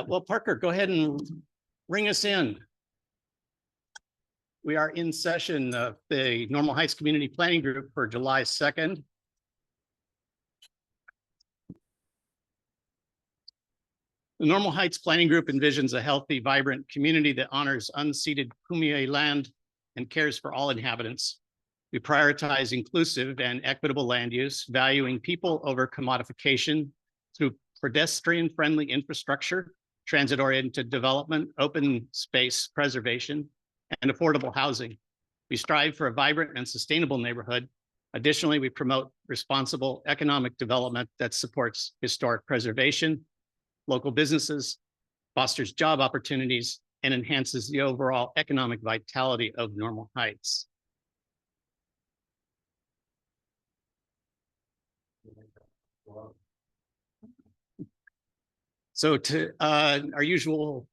Well, Parker, go ahead and ring us in. We are in session of the Normal Heights Community Planning Group for July 2nd. The Normal Heights Planning Group envisions a healthy, vibrant community that honors unceded Kumeyaay land and cares for all inhabitants. We prioritize inclusive and equitable land use, valuing people over commodification through pedestrian-friendly infrastructure, transit-oriented development, open space preservation, and affordable housing. We strive for a vibrant and sustainable neighborhood. Additionally, we promote responsible economic development that supports historic preservation, local businesses, fosters job opportunities, and enhances the overall economic vitality of Normal Heights. So to our usual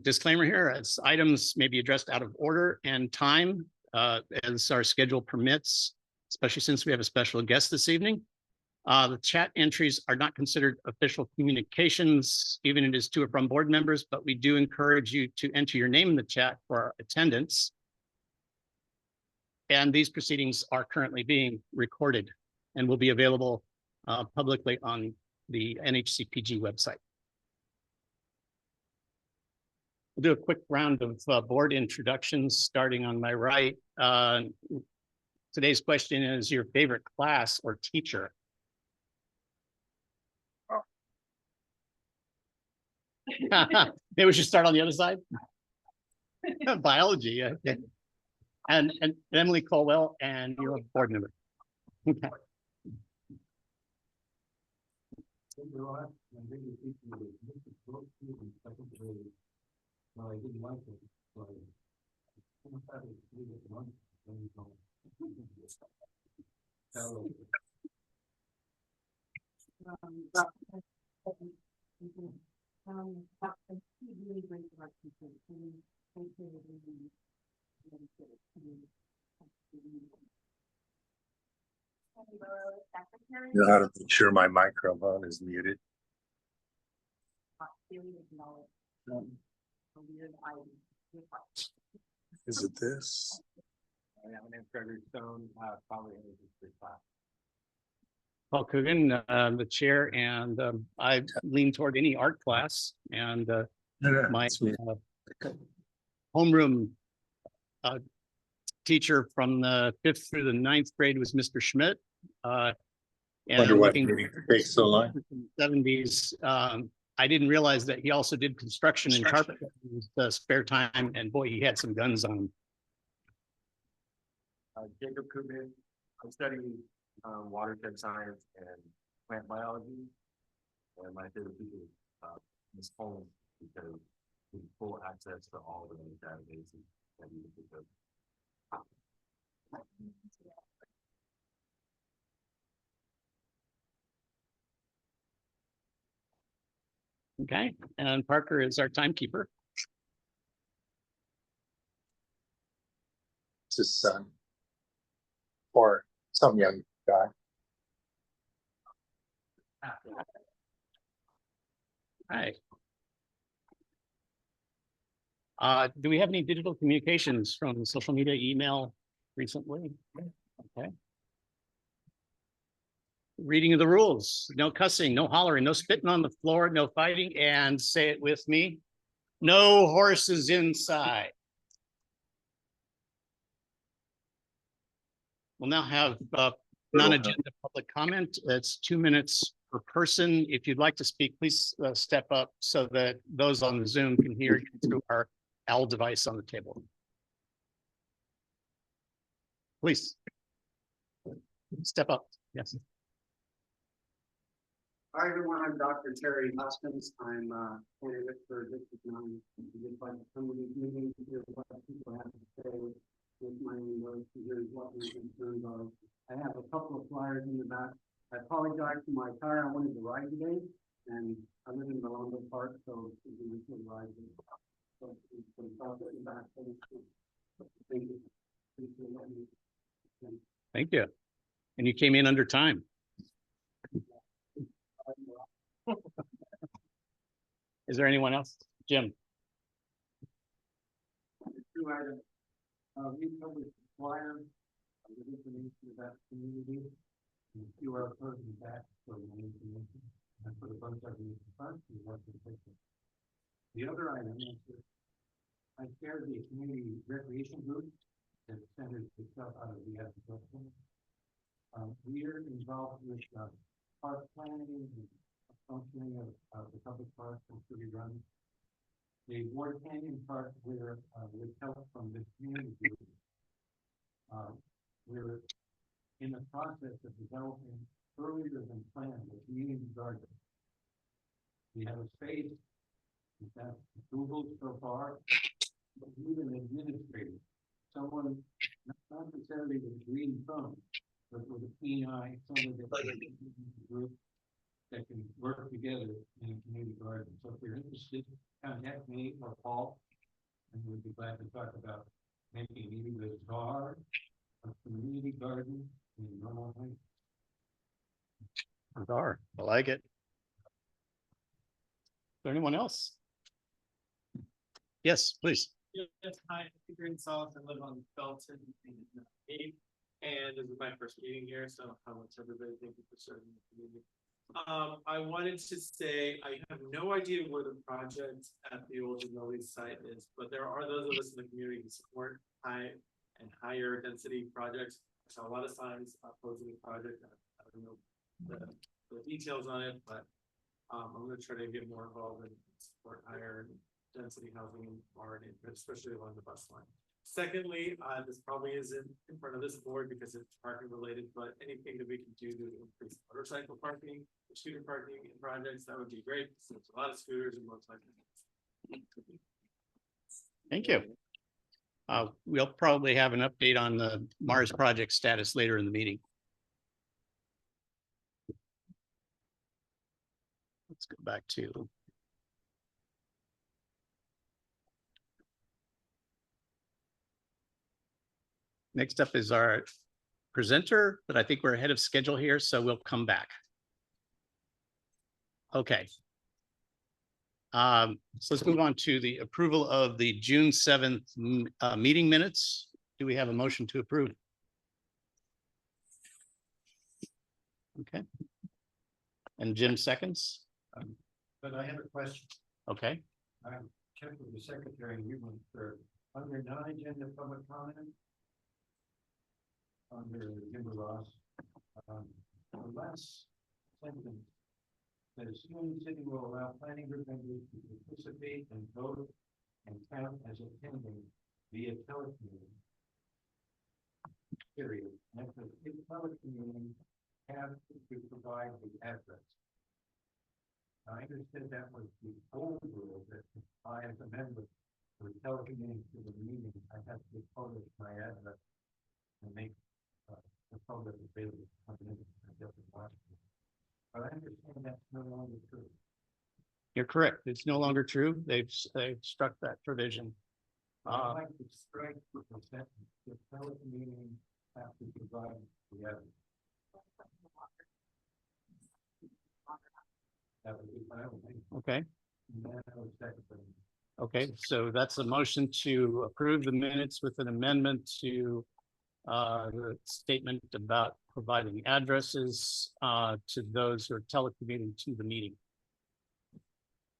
disclaimer here, as items may be addressed out of order and time as our schedule permits, especially since we have a special guest this evening. The chat entries are not considered official communications, even if it is to or from board members, but we do encourage you to enter your name in the chat for our attendance. And these proceedings are currently being recorded and will be available publicly on the NHCPG website. We'll do a quick round of board introductions, starting on my right. Today's question is your favorite class or teacher? Maybe we should start on the other side. Biology, okay. And Emily Colwell, and you're a board member. Okay. I didn't like it, so I know how to make sure my microphone is muted. Is it this? My name is Gregory Stone, probably Paul Coogan, the chair, and I lean toward any art class. And my homeroom teacher from the 5th through the 9th grade was Mr. Schmidt. Wonder why it takes so long. 70s. I didn't realize that he also did construction and carpet in his spare time, and boy, he had some guns on him. Jacob Kubin. I'm studying watershed science and plant biology, and my favorite teacher is Ms. Holmes, because we have full access to all the databases that you can do. Okay, and Parker is our timekeeper. It's his son or some young guy. Hi. Do we have any digital communications from social media, email recently? Okay. Reading of the rules: no cussing, no hollering, no spitting on the floor, no fighting, and say it with me, no horses inside. We'll now have non-agenda public comment. It's 2 minutes per person. If you'd like to speak, please step up so that those on the Zoom can hear you through our OWL device on the table. Please step up. Yes. Hi, everyone. I'm Dr. Terry Hoskins. I'm candidate for District 9. I'd like to come to these meetings to hear what people have to say with my own words, to hear what my concerns are. I have a couple of flyers in the back. I apologize for my car. I wanted to ride today, and I live in Rolando Park, so it's a good ride. So in back. Thank you. Thank you. And you came in under time. Is there anyone else? Jim? Two items. We published a flyer with information about the community. And QR code in the back for more information. And for the bunch of you in front, you have to take it. The other item is that I chaired the community recreation group that centers itself out of the agriculture. We are involved with park planning and functioning of the public parks and city run. The Ward Canyon Park, where with help from the community group, we're in the process of developing earlier than planned a community garden. We have a space that's Google so far, but we need an administrator, someone not necessarily with a green thumb, but with a keen eye, someone that group that can work together in a community garden. So if you're interested, contact me or Paul, and we'd be glad to talk about making either a czar, a community garden in Normal Heights. Bizarre. I like it. Is there anyone else? Yes, please. Yes, hi, I'm Green Salt, I live on Belton in Eight, and this is my first meeting here, so how much everybody, thank you for serving the community. I wanted to say, I have no idea where the project at the old Ginelli site is, but there are those of us in the community who support high and higher density projects. I saw a lot of signs opposing the project. I don't know the details on it, but I'm gonna try to get more involved and support higher density housing in Florida, especially along the bus line. Secondly, this probably isn't in front of this board because it's parking related, but anything that we can do to increase motorcycle parking, scooter parking in projects, that would be great. Since a lot of scooters and motorcycles. Thank you. We'll probably have an update on the Mars project status later in the meeting. Let's go back to. Next up is our presenter, but I think we're ahead of schedule here, so we'll come back. Okay. So let's move on to the approval of the June 7th meeting minutes. Do we have a motion to approve? Okay. And Jim seconds. But I have a question. Okay. I checked with the secretary and you went for under non-agenda public comment. Under Jim Ross, the last sentence says, soon the city will allow planning group members to participate and vote and count as attending via telecommuting. Period. And if telecommuting have to provide the address. I understood that was the old rule that if I, as a member, for telecommuting to the meeting, I have to publish my address and make the public available. But I understand that's no longer true. You're correct. It's no longer true. They've struck that provision. I'd like to strike the sentence, the telecommuting have to provide the evidence. That would be fine with me. Okay. And then I would second them. Okay, so that's a motion to approve the minutes with an amendment to the statement about providing addresses to those who are telecommuting to the meeting.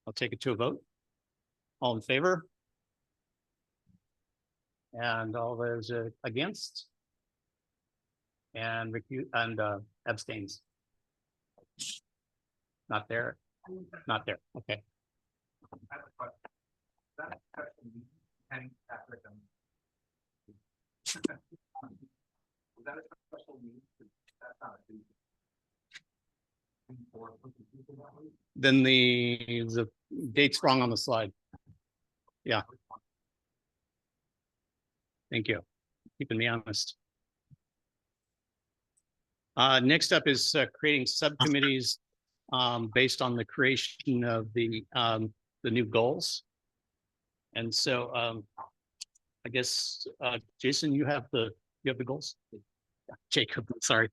I'll take it to a vote. All in favor? And all those against? And abstains. Not there. Not there. Okay. I have a question. That question, and after them. Was that a special need? That's not a need. Then the date's wrong on the slide. Yeah. Thank you. Keeping me honest. Next up is creating subcommittees based on the creation of the new goals. And so I guess Jason, you have the goals. Jacob, sorry.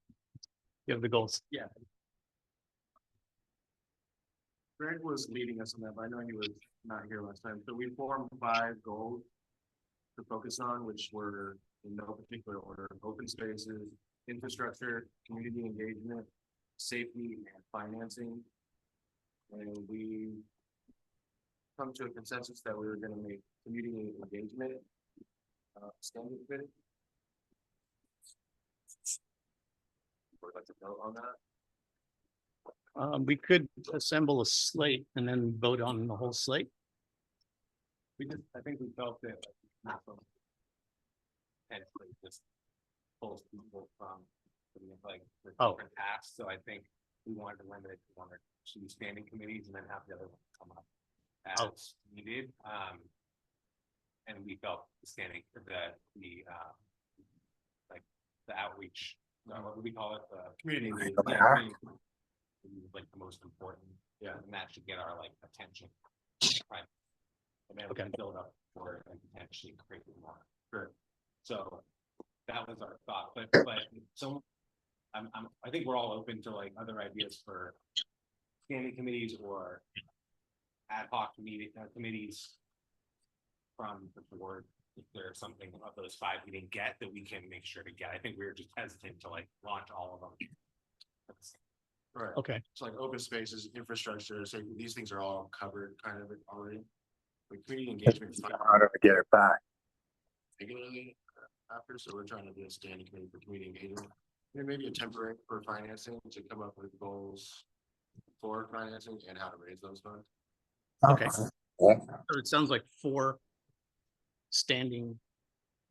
You have the goals. Yeah. Greg was leading us on that, but I know he was not here last time. So we formed 5 goals to focus on, which were in no particular order: open spaces, infrastructure, community engagement, safety, and financing. And we come to a consensus that we were going to make community engagement standing committee. Would like to vote on that. We could assemble a slate and then vote on the whole slate. I think we felt that potentially just pulls people from like the Oh. different tasks. So I think we wanted to limit it to 1 or 2 standing committees and then have the other one come up as needed. And we felt standing for the like the outreach, what do we call it? The community engagement. Yeah, community engagement, like the most important. Yeah, and that should get our like attention. Right. And then we can build up for it and potentially create more. Sure. So that was our thought, but so I think we're all open to like other ideas for standing committees or ad hoc committees from the board. If there's something of those 5 we didn't get that we can make sure to get. I think we were just hesitant to like launch all of them. Right. Okay. So like open spaces, infrastructure, so these things are all covered kind of already. Like community engagement. How do we get it back? Regularly after, so we're trying to do a standing committee for community engagement. And maybe a temporary for financing to come up with goals for financing and how to raise those funds. Okay. Yeah. So it sounds like 4 standing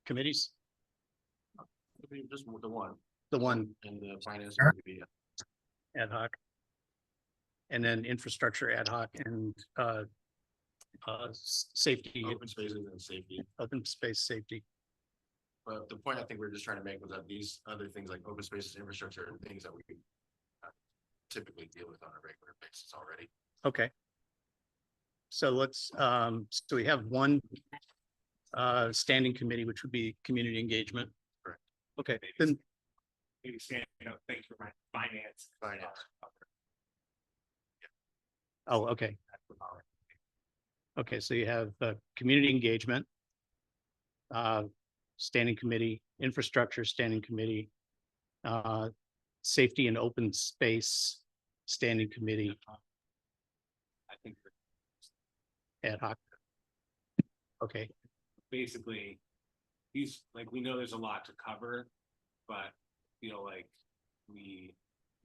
committees. Maybe just the one The one and the financing would be ad hoc. And then infrastructure ad hoc and safety, open spaces and safety. open space safety. But the point I think we're just trying to make was that these other things like open spaces, infrastructure, are things that we typically deal with on a regular basis already. Okay. So let's, so we have 1 standing committee, which would be community engagement. Correct. Okay, then, Maybe stand, thanks for my finance. oh, okay. Okay, so you have community engagement, standing committee, infrastructure standing committee, safety and open space standing committee, I think ad hoc. Okay, basically, these, like, we know there's a lot to cover, but feel like we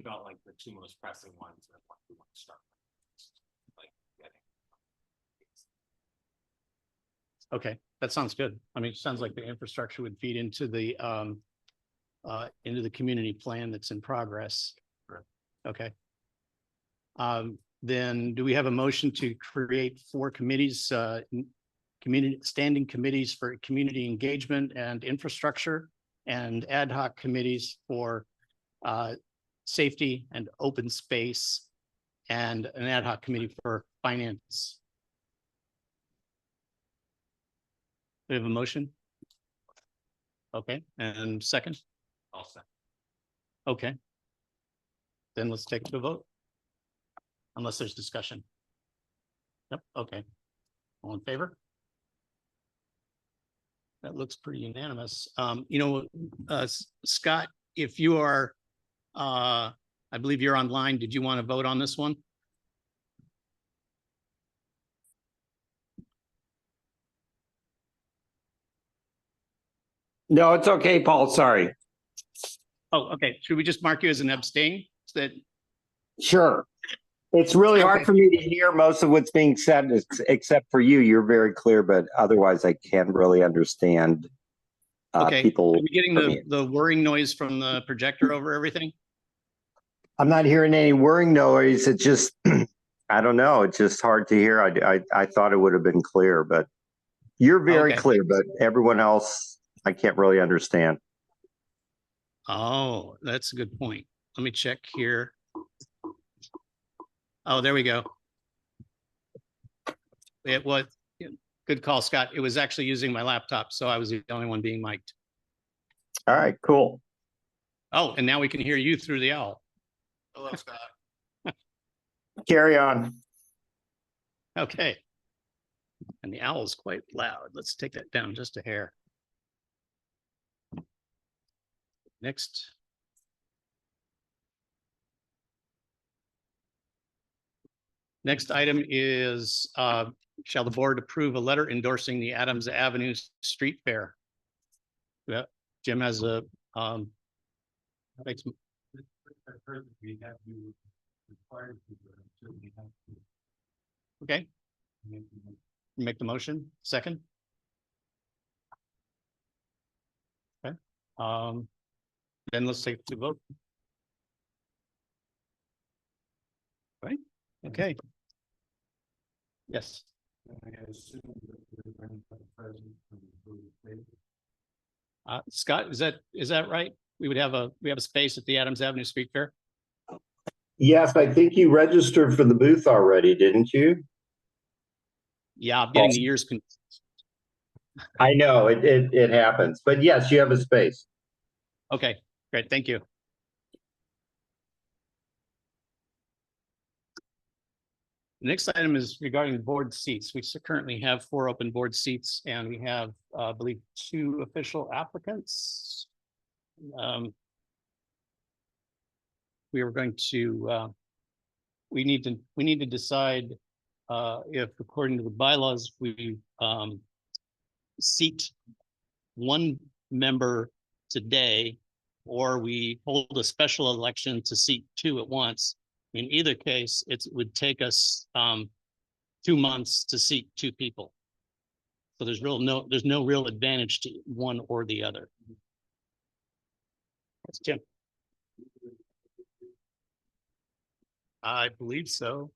felt like the 2 most pressing ones and what we want to start with. Like getting. okay, that sounds good. I mean, it sounds like the infrastructure would feed into the community plan that's in progress. Correct. Okay. Then do we have a motion to create 4 committees, standing committees for community engagement and infrastructure, and ad hoc committees for safety and open space, and an ad hoc committee for finance? We have a motion? Okay, and second? All set. Okay. Then let's take it to a vote. Unless there's discussion. Yep, okay. All in favor? That looks pretty unanimous. Scott, if you are, I believe you're online, did you want to vote on this one? No, it's okay, Paul. Sorry. Oh, okay. Should we just mark you as an abstain? That Sure. It's really hard Okay. for me to hear most of what's being said, except for you. You're very clear, but otherwise I can't really understand okay. people. Are we getting from here. the whirring noise from the projector over everything? I'm not hearing any whirring noise. It's just, I don't know. It's just hard to hear. I thought it would have been clear, but you're very Okay. clear, but everyone else, I can't really understand. Oh, that's a good point. Let me check here. Oh, there we go. It was, good call, Scott. It was actually using my laptop, so I was the only one being mic'd. All right, cool. Oh, and now we can hear you through the owl. Hello, Scott. Carry on. Okay. And the owl is quite loud. Let's take that down just a hair. Next. Next item is, shall the board approve a letter endorsing the Adams Avenue Street Fair? Yeah, Jim has a, makes, I've heard that we have to require people to certainly have to okay, make make the motion, second. Okay, then let's take the vote. Right, okay. Yes, I assume that we're going to have a present from the state. Scott, is that right? We have a space at the Adams Avenue Street Fair? Yes, I think you registered for the booth already, didn't you? Yeah, I'm getting the years confused. I know it happens, but yes, you have a space. Okay, great, thank you. The next item is regarding board seats. We currently have 4 open board seats, and we have, I believe, 2 official applicants. We are going to, we need to decide if, according to the bylaws, we seat 1 member today, or we hold a special election to seat 2 at once. In either case, it would take us 2 months to seat 2 people. So there's no real advantage to one or the other. That's Jim. I believe so.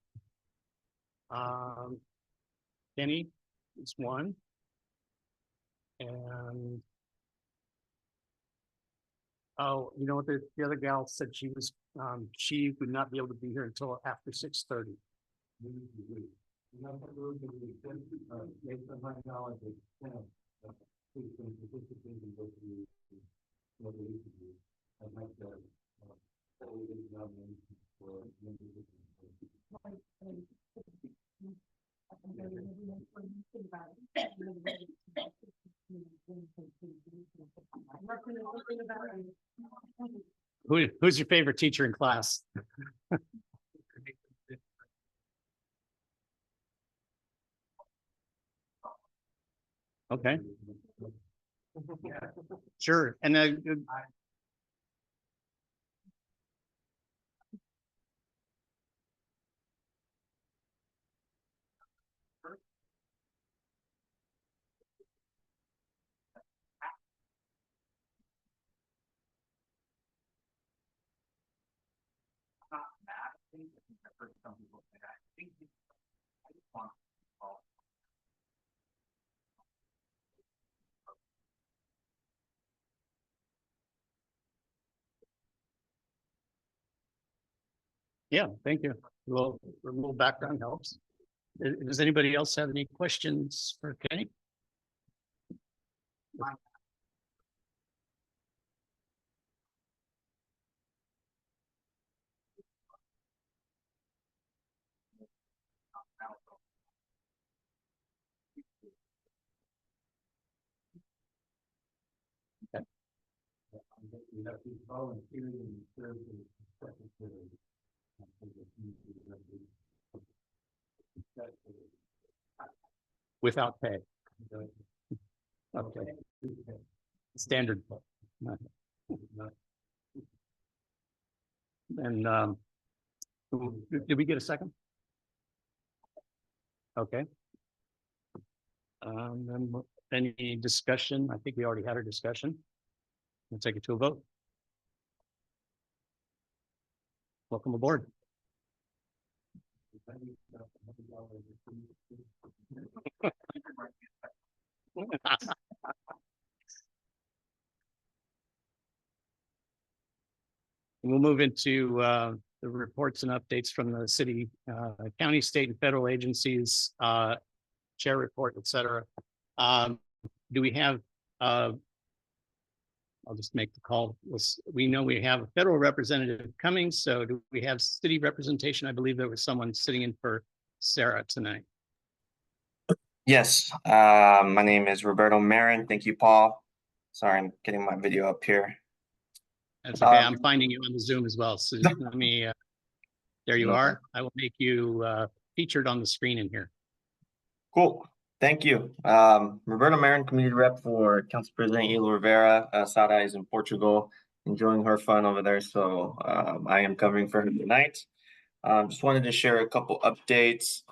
Kenny is 1. And oh, you know what, the other gal said she would not be able to be here until after 6:30. Based on my knowledge of who's been participating in what we need to do, I'd like to nomination for members of Who's your favorite teacher in class? Okay, sure. And then yeah, thank you. Well, a little background helps. Does anybody else have any questions for Kenny? we have to volunteer and serve as secretary. Without pay. Okay. Standard. And did we get a second? Okay. Then any discussion? I think we already had our discussion. We'll take it to a vote. Welcome aboard. We'll move into the reports and updates from the city, county, state, and federal agencies, chair report, et cetera. Do we have, I'll just make the call. We know we have a federal representative coming, so do we have city representation? I believe there was someone sitting in for Sarah tonight. Yes, my name is Roberto Marin. Thank you, Paul. Sorry, I'm getting my video up here. That's okay. I'm Um, finding you on the Zoom as well. So let me, there you Okay. are. I will make you featured on the screen in here. Cool. Thank you. Roberto Marin, community rep for Council President Elo Rivera. Sara is in Portugal, enjoying her fun over there. So I am covering for her tonight. Just wanted to share a couple updates.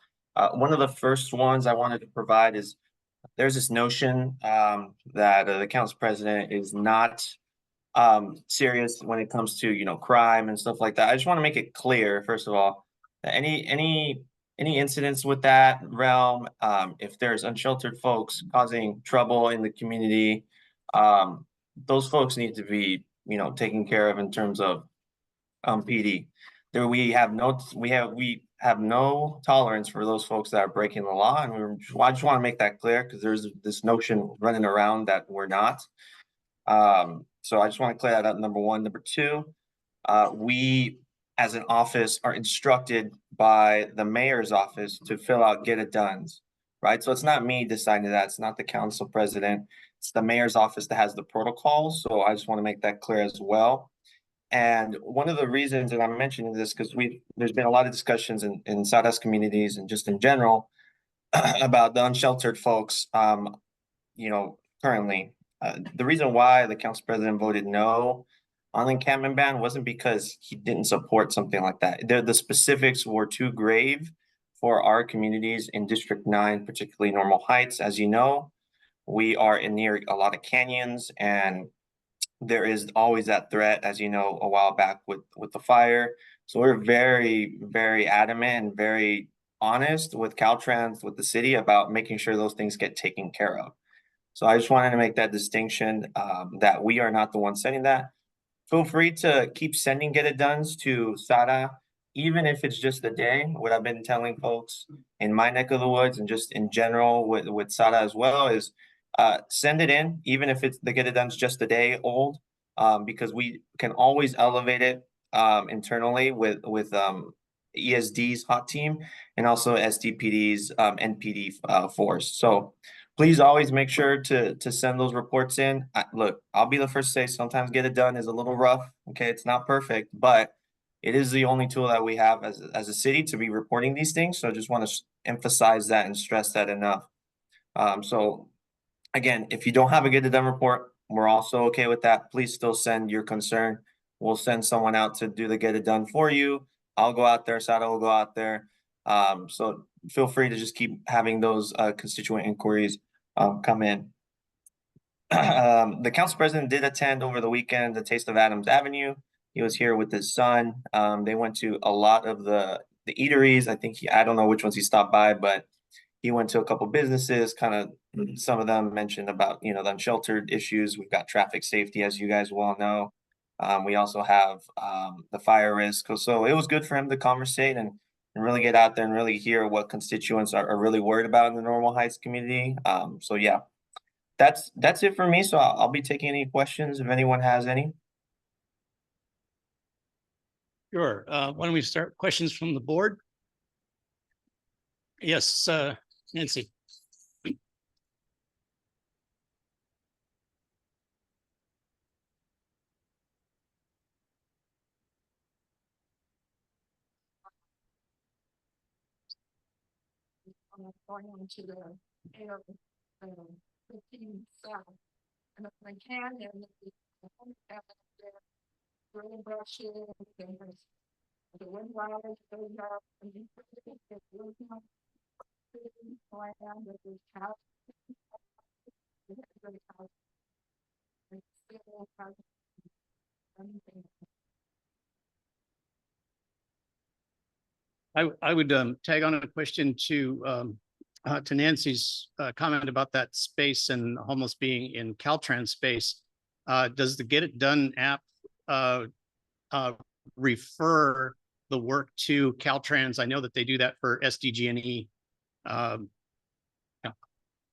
One of the first ones I wanted to provide is there's this notion that the council president is not serious when it comes to crime and stuff like that. I just want to make it clear, first of all, that any incidents with that realm, if there's unsheltered folks causing trouble in the community, those folks need to be taken care of in terms of PD. There we have no tolerance for those folks that are breaking the law, and I just want to make that clear because there's this notion running around that we're not. So I just want to clear that up. Number one. Number two, we as an office are instructed by the mayor's office to fill out get it done's, right? So it's not me deciding that. It's not the council president. It's the mayor's office that has the protocols. So I just want to make that clear as well. And one of the reasons that I'm mentioning this, because there's been a lot of discussions in Sawdust communities and just in general about the unsheltered folks, currently. The reason why the council president voted no on the encampment ban wasn't because he didn't support something like that. The specifics were too grave for our communities in District 9, particularly Normal Heights. As you know, we are near a lot of canyons, and there is always that threat, as you know, a while back with the fire. So we're very, very adamant and very honest with Caltrans, with the city, about making sure those things get taken care of. So I just wanted to make that distinction, that we are not the ones sending that. Feel free to keep sending get it dones to Sara, even if it's just a day. What I've been telling folks in my neck of the woods and just in general with Sara as well is send it in, even if it's the get it done's just a day old, because we can always elevate it internally with ESD's hot team and also SDPD's NPD force. So please always make sure to send those reports in. Look, I'll be the first to say sometimes get it done is a little rough. Okay, it's not perfect, but it is the only tool that we have as a city to be reporting these things. So I just want to emphasize that and stress that enough. So again, if you don't have a get it done report, we're also okay with that. Please still send your concern. We'll send someone out to do the get it done for you. I'll go out there, Sada will go out there. So feel free to just keep having those constituent inquiries come in. The council president did attend over the weekend the Taste of Adams Avenue. He was here with his son. They went to a lot of the eateries. I think I don't know which ones he stopped by, but he went to a couple businesses. Kind of some of them mentioned about the unsheltered issues. We've got traffic safety, as you guys well know. We also have the fire risk. So it was good for him to conversate and really get out there and really hear what constituents are really worried about in the Normal Heights community. So yeah, that's it for me. So I'll be taking any questions if anyone has any. Sure. Why don't we start questions from the board? Yes, Nancy. Going into the air, 15 south, and if I can, and really brushes and the wind riders goes up and you put it in the wind land that is house. I would tag on a question to Nancy's comment about that space and almost being in Caltrans space. Does the Get It Done app refer the work to Caltrans? I know that they do that for SDG&E.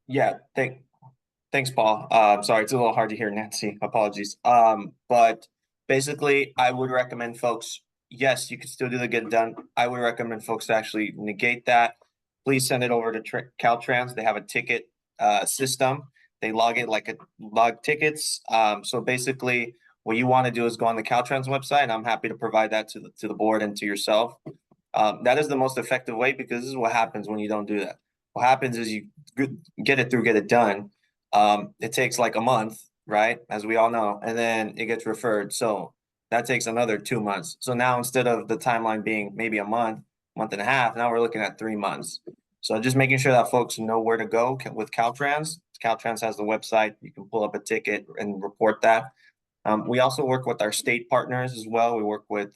Yeah, thanks, Paul. Sorry, it's a little hard to hear, Nancy. Apologies. But basically, I would recommend folks, yes, you can still do the get it done. I would recommend folks to actually negate that. please send it over to Caltrans. They have a ticket system. They log tickets. So basically, what you want to do is go on the Caltrans website, and I'm happy to provide that to the board and to yourself. That is the most effective way, because this is what happens when you don't do that. What happens is you get it done. It takes like a month, right? As we all know, and then it gets referred. So that takes another 2 months. So now instead of the timeline being maybe a month and a half, now we're looking at 3 months. So just making sure that folks know where to go with Caltrans. Caltrans has the website. You can pull up a ticket and report that. We also work with our state partners as well. We work with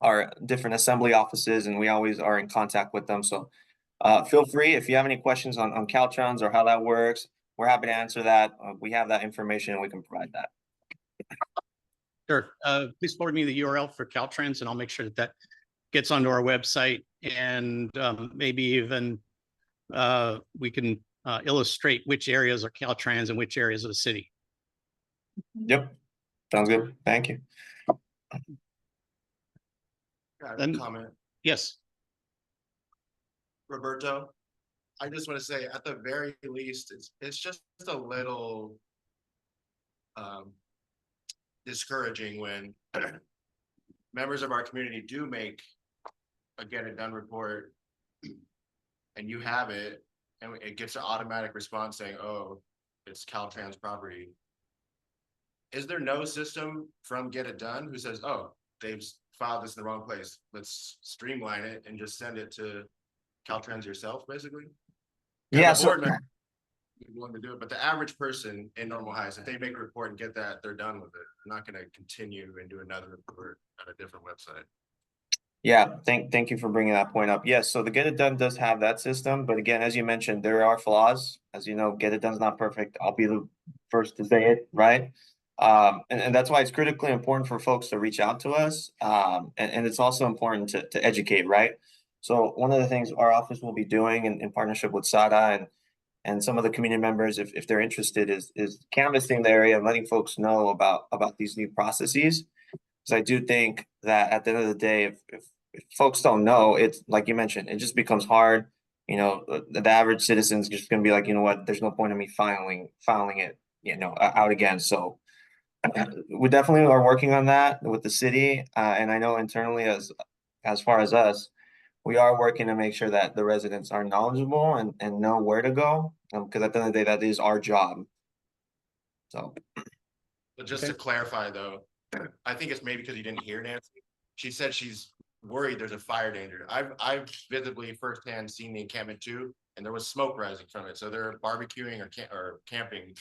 our different assembly offices, and we always are in contact with them. So feel free, if you have any questions on Caltrans or how that works, we're happy to answer that. We have that information and we can provide that. Sure. Please forward me the URL for Caltrans, and I'll make sure that gets onto our website, and maybe even we can illustrate which areas are Caltrans and which areas of the city. Yep. Sounds good. Thank you. Got a comment. Yes. Roberto, I just want to say, at the very least, it's just a little discouraging when members of our community do make a get it done report and you have it and it gets an automatic response saying, oh, it's Caltrans property. Is there no system from Get It Done who says, oh, they've filed this in the wrong place, let's streamline it and just send it to Caltrans yourself, basically? Yeah, the so board member is willing to do it, but the average person in Normal Heights, if they make a report and get that, they're done with it. They're not going to continue and do another report at a different website. yeah, thank you for bringing that point up. Yes, so the Get It Done does have that system, but again, as you mentioned, there are flaws. As you know, Get It Done is not perfect. I'll be the first to say it, right? And that's why it's critically important for folks to reach out to us. And it's also important to educate, right? So one of the things our office will be doing in partnership with SADA and some of the community members, if they're interested, is canvassing the area and letting folks know about these new processes. Because I do think that at the end of the day, if folks don't know, it's like you mentioned, it just becomes hard. You know, the average citizen's just going to be like, you know what, there's no point in me filing it, out again. So we definitely are working on that with the city, and I know internally as far as us, we are working to make sure that the residents are knowledgeable and know where to go, because at the end of the day, that is our job. So, But just to clarify, though, I think it's maybe because you didn't hear Nancy. She said she's worried there's a fire danger. I've visibly firsthand seen the encampment too, and there was smoke rising from it. So they're barbecuing or camping,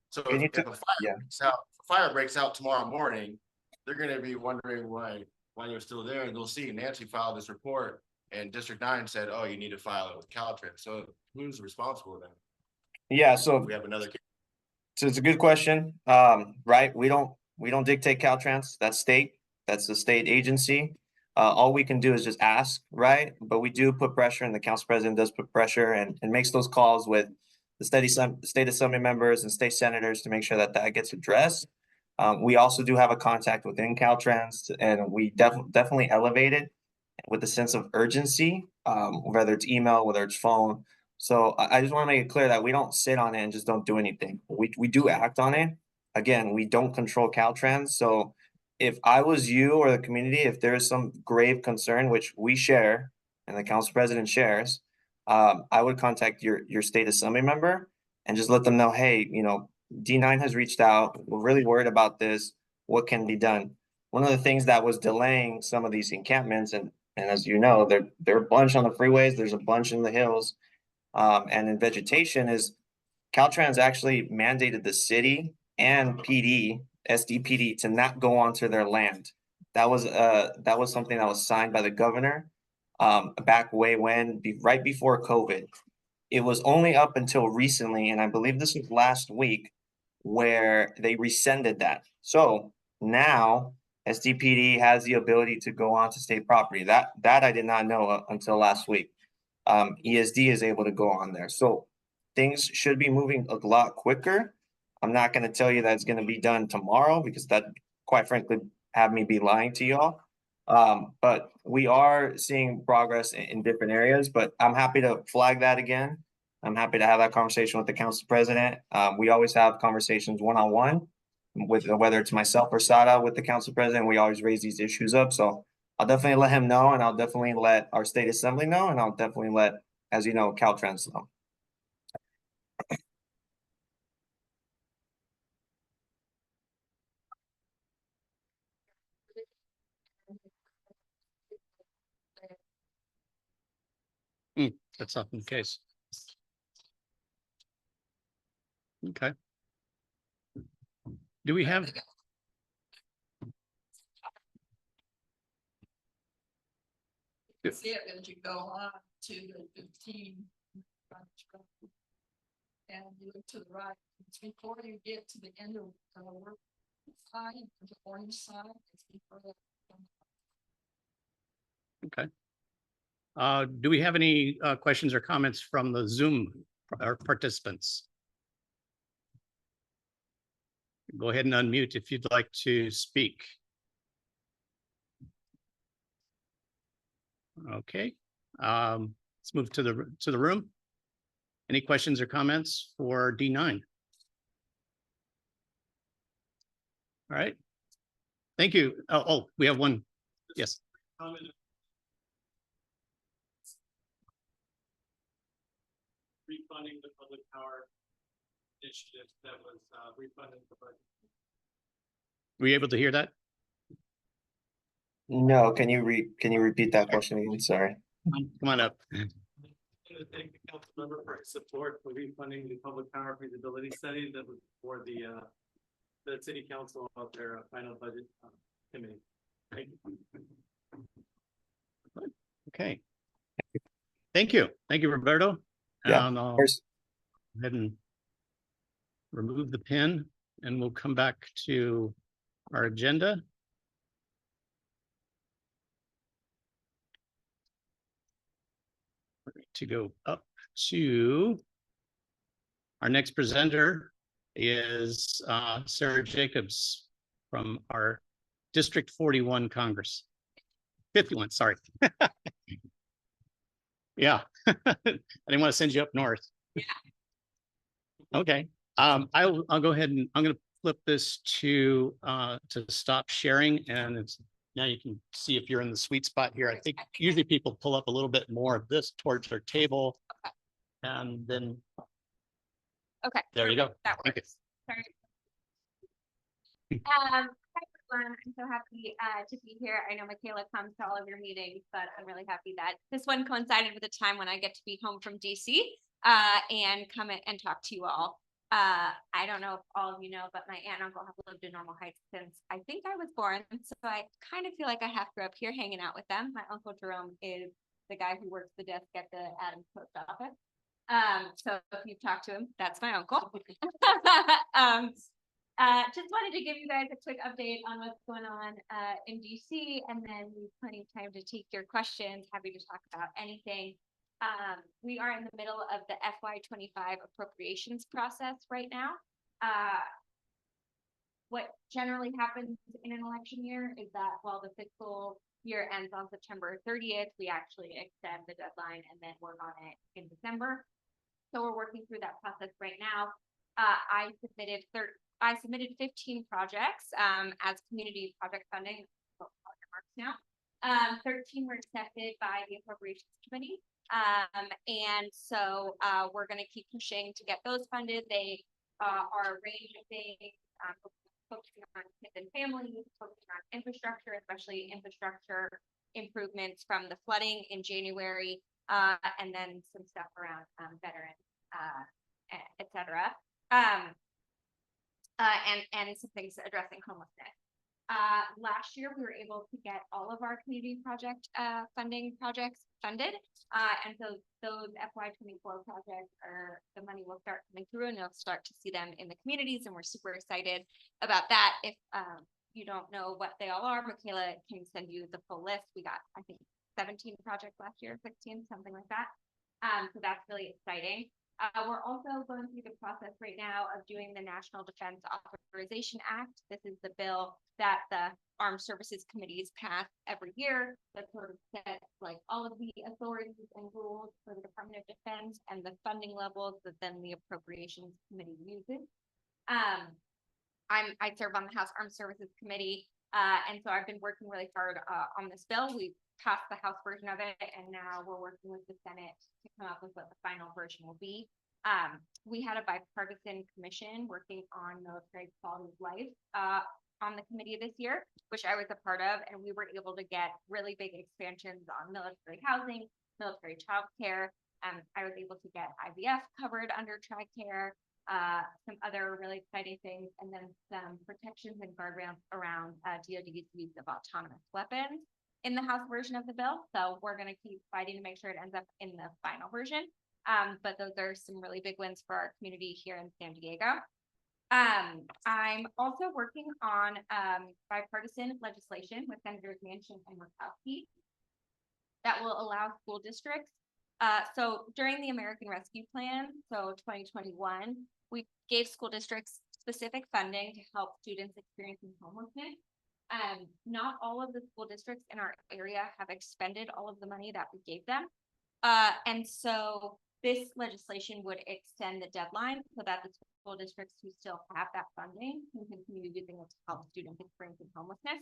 So if a fire breaks out tomorrow morning, they're going to be wondering why you're still there, and they'll see Nancy filed this report, and District 9 said, "Oh, you need to file it with Caltrans." So who's responsible then? Yeah, so we have another. So it's a good question, right? We don't dictate Caltrans. That's the state agency. All we can do is just ask, right? But we do put pressure, and the council president does put pressure and makes those calls with the state assembly members and state senators to make sure that gets addressed. We also do have a contact within Caltrans, and we definitely elevate it with a sense of urgency, whether it's email, whether it's phone. So I just want to make it clear that we don't sit on it and just don't do anything. We do act on it. Again, we don't control Caltrans. So if I was you or the community, if there is some grave concern, which we share and the council president shares, I would contact your state assembly member and just let them know, hey, D9 has reached out. We're really worried about this. What can be done? One of the things that was delaying some of these encampments, and as you know, there are a bunch on the freeways, there's a bunch in the hills, and in vegetation, is Caltrans actually mandated the city and SDPD to not go onto their land. That was something that was signed by the governor back right before COVID. It was only up until recently, and I believe this was last week, where they rescinded that. So now SDPD has the ability to go onto state property. That I did not know until last week. ESD is able to go on there. So things should be moving a lot quicker. I'm not going to tell you that it's going to be done tomorrow, because that, quite frankly, have me be lying to y'all. But we are seeing progress in different areas, but I'm happy to flag that again. I'm happy to have that conversation with the council president. We always have conversations one-on-one with whether it's myself or Sara with the council president. We always raise these issues up. So I'll definitely let him know, and I'll definitely let our state assembly know, and I'll definitely let, as you know, Caltrans know. That's often the case. Okay. Do we have? See it as you go on to the 15. And you look to the right, it's before you get to the end of the work side, the orange side, it's before that. Okay. Do we have any questions or comments from the Zoom participants? Go ahead and unmute if you'd like to speak. Okay. Let's move to the room. Any questions or comments for D9? All right. Thank you. Oh, we have one. Yes. Refunding the public power initiative that was refunded the budget. Were you able to hear that? No, can you repeat that question again? Sorry. Come on up. I'm gonna thank the council member for his support for refunding the public power feasibility study that was for the city council of their final budget committee. Thank you. Okay. Thank you. Thank you, Roberto. Yeah, And I'll of go course. ahead and remove the pin, and we'll come back to our agenda. We're going to go up to our next presenter is Sara Jacobs from our District 41 Congress. 51, sorry. Yeah, I didn't want to send you up north. Yeah. Okay, I'll go ahead and I'm going to flip this to stop sharing, and it's now you can see if you're in the sweet spot here. I think usually people pull up a little bit more of this towards their table, and then Okay. there you go. That Thank you. works. Sorry. Hi everyone, I'm so happy to be here. I know Michaela comes to all of your meetings, but I'm really happy that this one coincided with a time when I get to be home from DC and come in and talk to you all. I don't know if all of you know, but my aunt and uncle have lived in Normal Heights since I think I was born, so I kind of feel like I have to grow up here hanging out with them. My uncle Jerome is the guy who works the desk at the Adams post office. So if you've talked to him, that's my uncle. Just wanted to give you guys a quick update on what's going on in DC, and then we've plenty of time to take your questions. Happy to talk about anything. We are in the middle of the FY25 appropriations process right now. What generally happens in an election year is that while the fiscal year ends on September 30th, we actually extend the deadline and then work on it in December. So we're working through that process right now. I submitted 15 projects as community project funding now. 13 were accepted by the appropriations committee. And so we're going to keep pushing to get those funded. They are a range of things, focusing on kids and families, focusing on infrastructure, especially infrastructure improvements from the flooding in January, and then some stuff around veterans, etc. And some things addressing homelessness. Last year, we were able to get all of our community project funding projects funded. And so those FY24 projects the money will start coming through, and you'll start to see them in the communities. And we're super excited about that. If you don't know what they all are, Michaela can send you the full list. We got, I think, 17 projects last year, 16, something like that. So that's really exciting. We're also going through the process right now of doing the National Defense Authorization Act. This is the bill that the Armed Services Committees pass every year that sort of sets like all of the authorities and rules for the Department of Defense and the funding levels that then the Appropriations Committee uses. I serve on the House Armed Services Committee, and so I've been working really hard on this bill. We passed the House version of it, and now we're working with the Senate to come up with what the final version will be. We had a bipartisan commission working on military quality of life on the committee this year, which I was a part of, and we were able to get really big expansions on military housing, military childcare. I was able to get IVF covered under TRICARE, some other really exciting things, and then some protections and guardrails around DoD's use of autonomous weapons in the House version of the bill. So we're going to keep fighting to make sure it ends up in the final version. But those are some really big wins for our community here in San Diego. I'm also working on bipartisan legislation with Senators Manchin and Murkowski that will allow school districts. So during the American Rescue Plan, so 2021, we gave school districts specific funding to help students experiencing homelessness. Not all of the school districts in our area have expended all of the money that we gave them. And so this legislation would extend the deadline so that the school districts who still have that funding can continue using it to help students experiencing homelessness.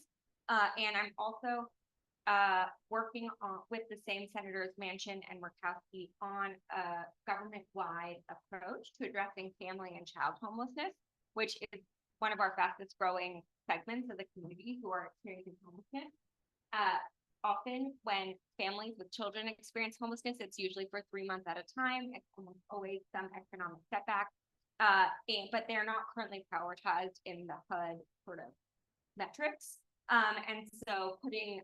And I'm also working on with the same Senators Manchin and Murkowski on a government-wide approach to addressing family and child homelessness, which is one of our fastest growing segments of the community who are experiencing homelessness. Often when families with children experience homelessness, it's usually for 3 months at a time. It's almost always some economic setback, but they're not currently prioritized in the HUD sort of metrics. And so putting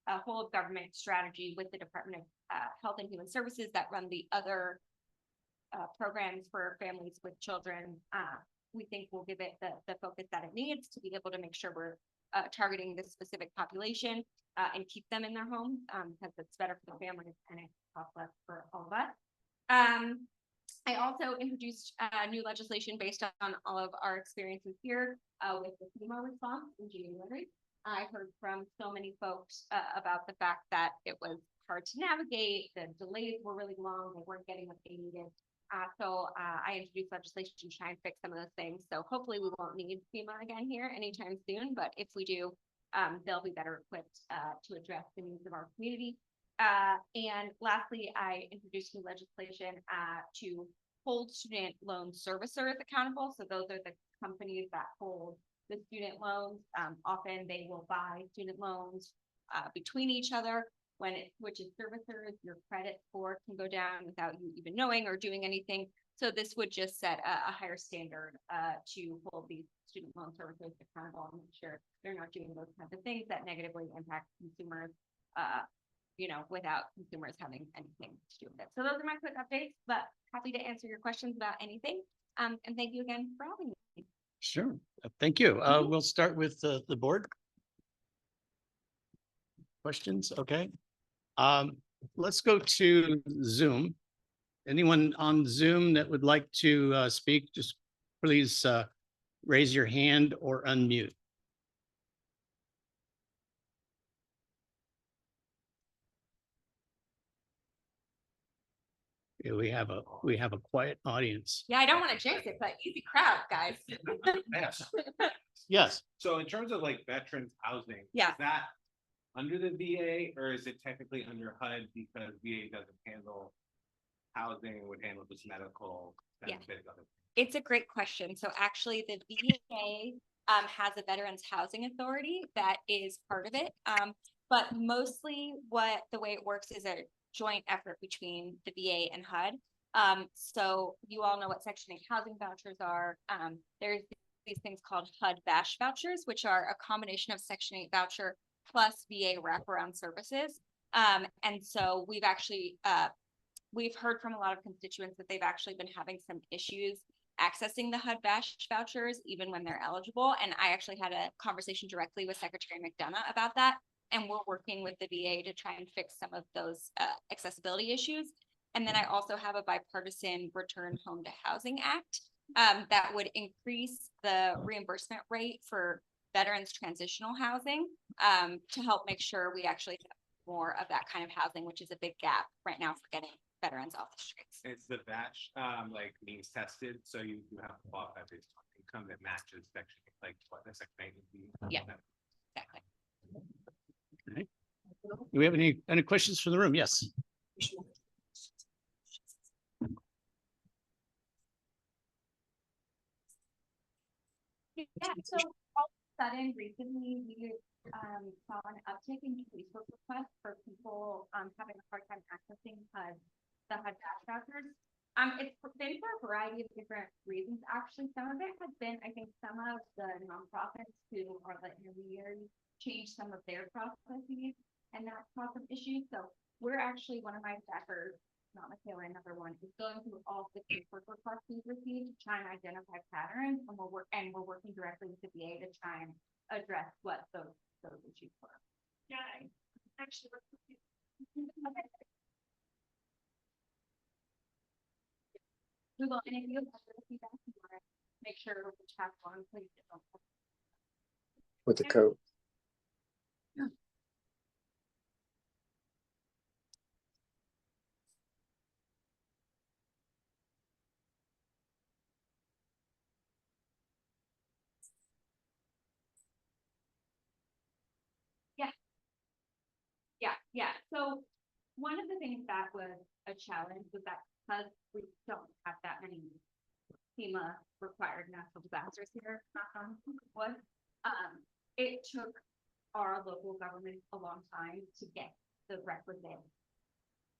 a whole of government strategy with the Department of Health and Human Services that run the other programs for families with children, we think will give it the focus that it needs to be able to make sure we're targeting this specific population and keep them in their homes because it's better for the families and it costs less for all of us. I also introduced new legislation based on all of our experiences here with the FEMA response in January. I heard from so many folks about the fact that it was hard to navigate, the delays were really long, they weren't getting what they needed. So I introduced legislation to try and fix some of those things. So hopefully we won't need FEMA again here anytime soon, but if we do, they'll be better equipped to address the needs of our community. And lastly, I introduced new legislation to hold student loan servicers accountable. So those are the companies that hold the student loans. Often they will buy student loans between each other. When it switches servicers, your credit score can go down without you even knowing or doing anything. So this would just set a higher standard to hold these student loan servicers accountable and make sure they're not doing those kinds of things that negatively impact consumers, without consumers having anything to do with it. So those are my quick updates, but happy to answer your questions about anything. And thank you again for having me. Sure. Thank you. We'll start with the board. Questions? Okay. Let's go to Zoom. Anyone on Zoom that would like to speak, just please raise your hand or unmute. Yeah, we have a quiet audience. Yeah, I don't want to jinx it, but easy crowd, guys. Yes. Yes. So in terms of like veterans housing, Yeah. is that under the VA or is it technically under HUD because VA doesn't handle housing, would handle just medical benefits? Other things? It's a great question. So actually the VA has a Veterans Housing Authority that is part of it. But mostly the way it works is a joint effort between the VA and HUD. So you all know what Section 8 housing vouchers are. There's these things called HUD VASH vouchers, which are a combination of Section 8 voucher plus VA wraparound services. And so we've actually, we've heard from a lot of constituents that they've actually been having some issues accessing the HUD VASH vouchers, even when they're eligible. And I actually had a conversation directly with Secretary McDonough about that. And we're working with the VA to try and fix some of those accessibility issues. And then I also have a bipartisan Return Home to Housing Act that would increase the reimbursement rate for veterans transitional housing to help make sure we actually have more of that kind of housing, which is a big gap right now for getting veterans off the streets. It's the batch, like means tested, so you have to qualify based on income that matches section, like what the section 8 would be. Yeah. Exactly. Okay. Do we have any questions from the room? Yes. Yeah, so all of a sudden recently we saw an uptick in Facebook requests for people having a hard time accessing the HUD dash vouchers. It's been for a variety of different reasons. Actually, some of it has been, I think, some of the nonprofits who are the intermediaries changed some of their processes, and that caused some issues. So we're actually, one of my staffers, not Michaela, another one, is going through all the Facebook requests we've received to try and identify patterns, and we're working directly with the VA to try and address what those issues were. Yeah, I actually. Google, and if you have feedback, you want to make sure we chat on, please. With the code. Yeah. So one of the things that was a challenge was that because we don't have that many FEMA required natural disasters here, it took our local government a long time to get the requisite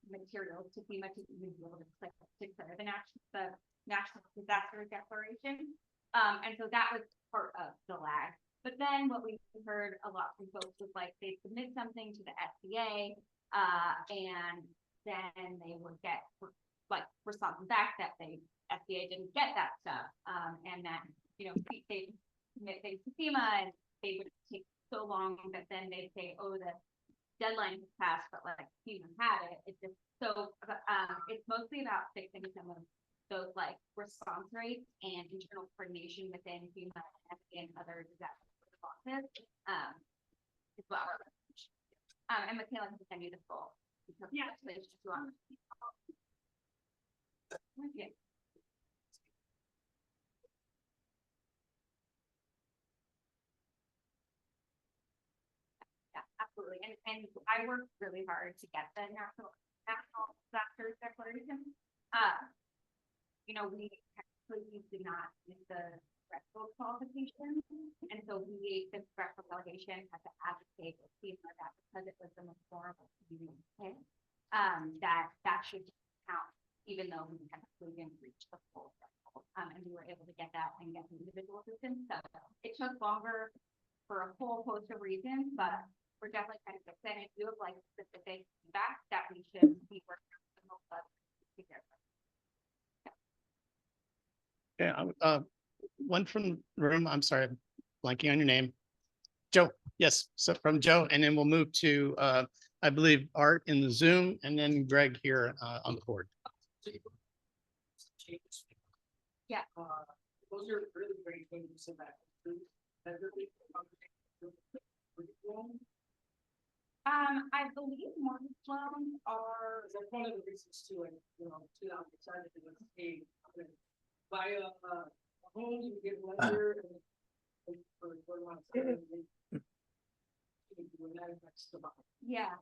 materials to FEMA to even be able to declare the national disaster declaration. And so that was part of the lag. But then what we heard a lot from folks was like they submit something to the SBA and then they would get like responses back that SBA didn't get that stuff, and that they submit things to FEMA and they would take so long that then they'd say, oh, the deadline has passed, but like FEMA had it. It's just so it's mostly about fixing some of those like response rates and internal coordination within FEMA and other disaster responses. As well. And Michaela can send you the full. Yeah. Yeah. Yeah, absolutely. And I worked really hard to get the national disaster declaration. We actually did not use the threshold qualifications, and so the threshold delegation had to advocate with FEMA that because it was the most vulnerable community, that should count, even though we technically didn't reach the full threshold. And we were able to get that and get the individual assistance. So it took longer for a whole host of reasons, but we're definitely trying to fix it. And if you have like specific feedback that we should be working on the most of, Yeah. One from the room. I'm sorry, I'm blanking on your name. Joe. Yes. So from Joe, and then we'll move to I believe Art in the Zoom, and then Greg here on the board. Yeah. Those are really great things to say that. I believe mortgage loans are. That's one of the reasons too, to not excited to buy a home, you get lender and yeah.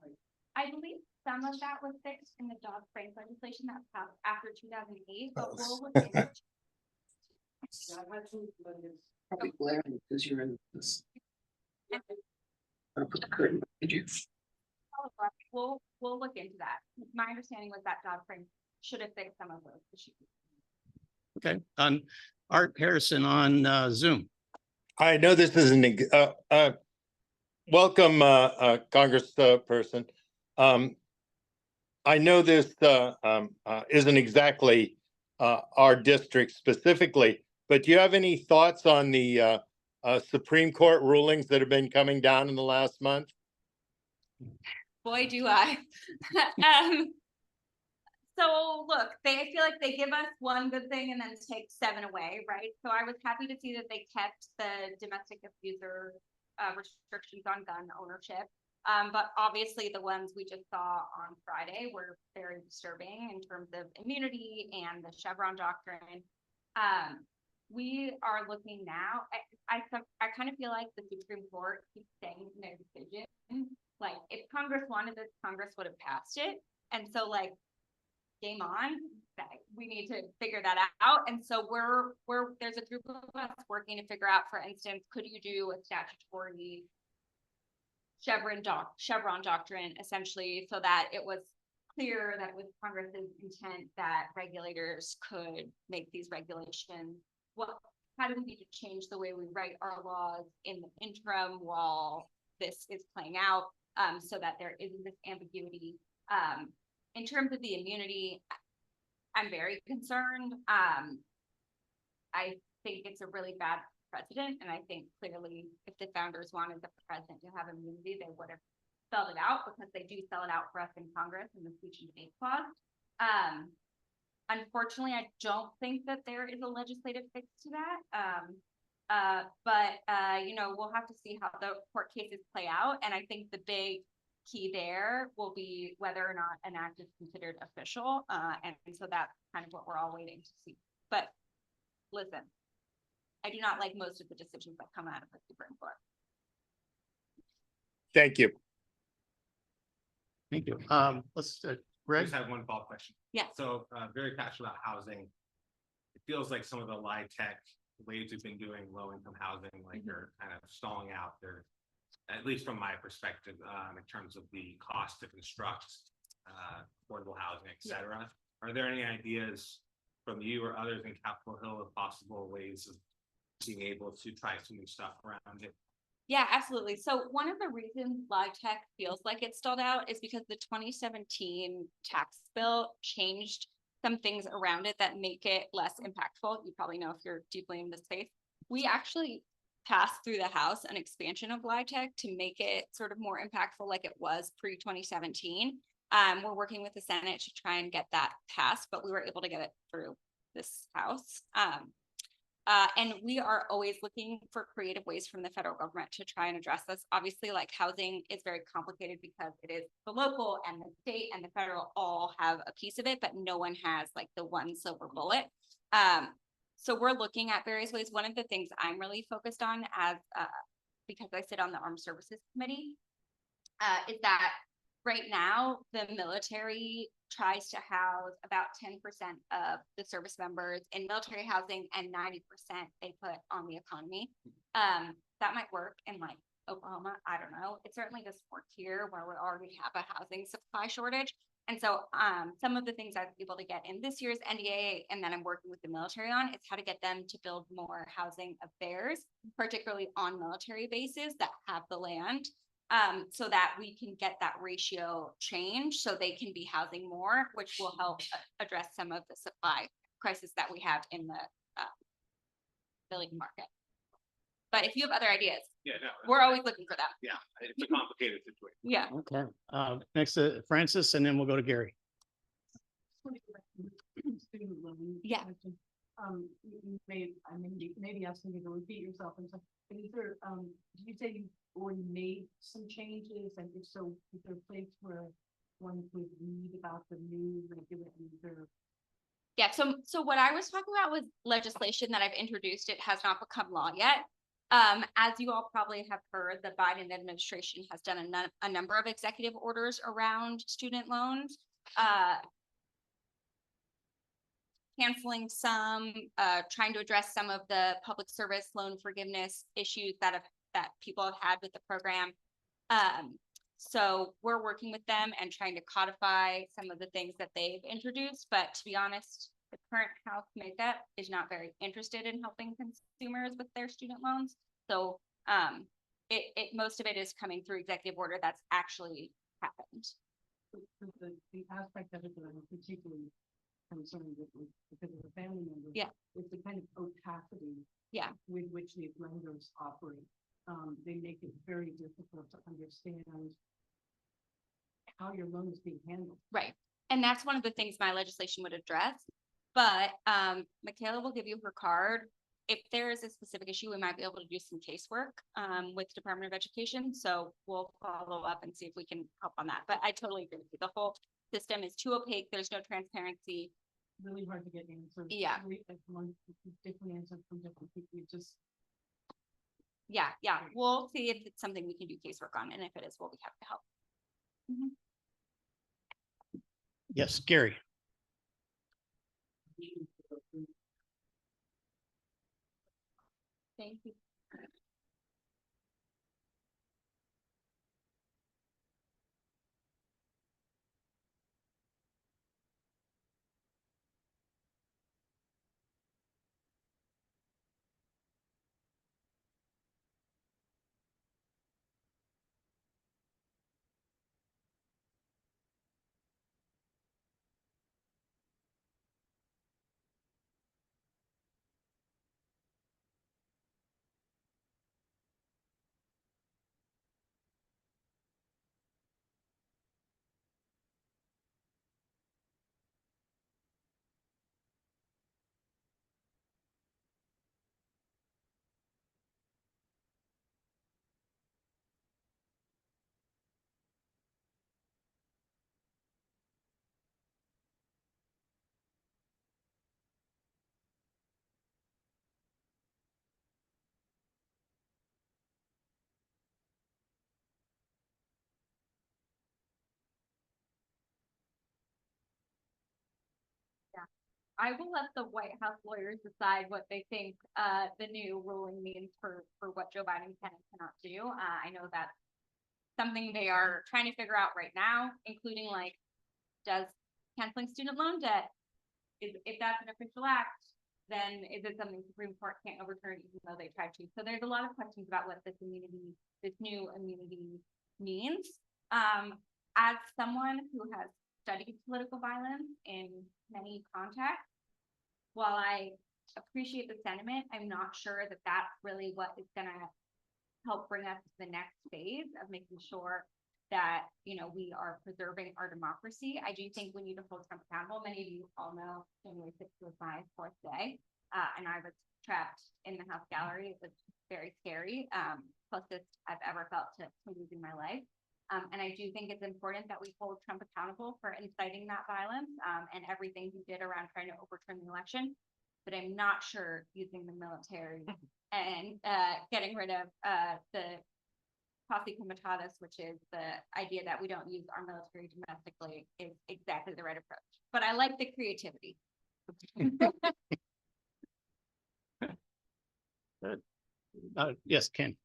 I believe some of that was fixed in the Dodd-Frank legislation that passed after 2008, but we'll look into it. Probably glaring because you're in this. I'll put the curtain behind you. We'll look into that. My understanding was that Dodd-Frank should have fixed some of those issues. Okay, on Art Harrison on Zoom. I know this isn't welcome, Congressperson. I know this isn't exactly our district specifically, but do you have any thoughts on the Supreme Court rulings that have been coming down in the last month? Boy, do I. So so look, they feel like they give us one good thing and then take 7 away, right? So I was happy to see that they kept the domestic abuser restrictions on gun ownership. But obviously the ones we just saw on Friday were very disturbing in terms of immunity and the Chevron doctrine. We are looking now, I kind of feel like the Supreme Court keeps saying in their decision, like, if Congress wanted this, Congress would have passed it. And so, like, game on, we need to figure that out. And so there's a group of us working to figure out, for instance, could you do a statutory Chevron doctrine, essentially, so that it was clear that it was Congress's intent that regulators could make these regulations. How do we need to change the way we write our laws in the interim while this is playing out, so that there isn't this ambiguity? In terms of the immunity, I'm very concerned. I think it's a really bad precedent, and I think clearly if the founders wanted the president to have immunity, they would have spelled it out, because they do spell it out for us in Congress in the speech and debate clause. Unfortunately, I don't think that there is a legislative fix to that. But you know, we'll have to see how the court cases play out. And I think the big key there will be whether or not an act is considered official. And so that's kind of what we're all waiting to see. But listen, I do not like most of the decisions that come out of the Supreme Court. Thank you. Thank you. Let's, I Greg. just have one follow-up question. Yeah. So very passionate about housing. It feels like some of the lie tech ways we've been doing low-income housing, like they're kind of stalling out. They're, at least from my perspective, in terms of the cost to construct affordable housing, et cetera. Are there any ideas from you or others in Capitol Hill of possible ways of being able to try some new stuff around it? Yeah, absolutely. So one of the reasons LIHTC feels like it's stalled out is because the 2017 tax bill changed some things around it that make it less impactful. You probably know if you're deeply in the space. We actually passed through the House an expansion of LIHTC to make it sort of more impactful like it was pre-2017. We're working with the Senate to try and get that passed, but we were able to get it through this House. And we are always looking for creative ways from the federal government to try and address this. Obviously, like, housing is very complicated because it is the local and the state and the federal all have a piece of it, but no one has like the one silver bullet. So we're looking at various ways. One of the things I'm really focused on as because I sit on the Armed Services Committee is that right now the military tries to house about 10% of the service members in military housing and 90% they put on the economy. That might work in like Oklahoma, I don't know. It certainly doesn't work here where we already have a housing supply shortage. And so some of the things I was able to get in this year's NDA and then I'm working with the military on is how to get them to build more housing of theirs, particularly on military bases that have the land. So that we can get that ratio changed so they can be housing more, which will help address some of the supply crisis that we have in the building market. But if you have other ideas, we're always looking for them. Yeah, it's a complicated situation. Yeah. Okay. Next, Francis, and then we'll go to Gary. Yeah. You may, I mean, maybe asking you to repeat yourself and stuff, but is there, did you say you already made some changes? And if so, is there a place where one could read about the new regulations? Yeah, so what I was talking about was legislation that I've introduced. It has not become law yet. As you all probably have heard, the Biden administration has done a number of executive orders around student loans. Canceling some, trying to address some of the public service loan forgiveness issues that people have had with the program. So we're working with them and trying to codify some of the things that they've introduced. But to be honest, the current House makeup is not very interested in helping consumers with their student loans. So most of it is coming through executive order that's actually happened. The aspect of it that I'm particularly concerned with because of the family members, is the kind of opacity with which these lenders operate. They make it very difficult to understand how your loan is being handled. Right. And that's one of the things my legislation would address. But Michaela will give you her card. If there is a specific issue, we might be able to do some casework with Department of Education. So we'll follow up and see if we can help on that. But I totally agree with you. The whole system is too opaque. There's no transparency. Really hard to get answers. Yeah. Different answers from different people, you just. Yeah, we'll see if it's something we can do casework on, and if it is, we'll be happy to help. Yes, Gary. Thank you. I will let the White House lawyers decide what they think the new ruling means for what Joe Biden can and cannot do. I know that's something they are trying to figure out right now, including like, does canceling student loan debt, if that's an official act, then is it something Supreme Court can't overturn even though they tried to? So there's a lot of questions about what this new immunity means. As someone who has studied political violence in many contexts, while I appreciate the sentiment, I'm not sure that that's really what is going to help bring us to the next phase of making sure that, you know, we are preserving our democracy. I do think we need to hold Trump accountable. Many of you all know January 6th was my 4th day, and I was trapped in the House gallery. It was very scary, closest I've ever felt to losing my life. And I do think it's important that we hold Trump accountable for inciting that violence and everything he did around trying to overturn the election. But I'm not sure using the military and getting rid of the posse comitatus, which is the idea that we don't use our military domestically, is exactly the right approach. But I like the creativity. Yes, Ken.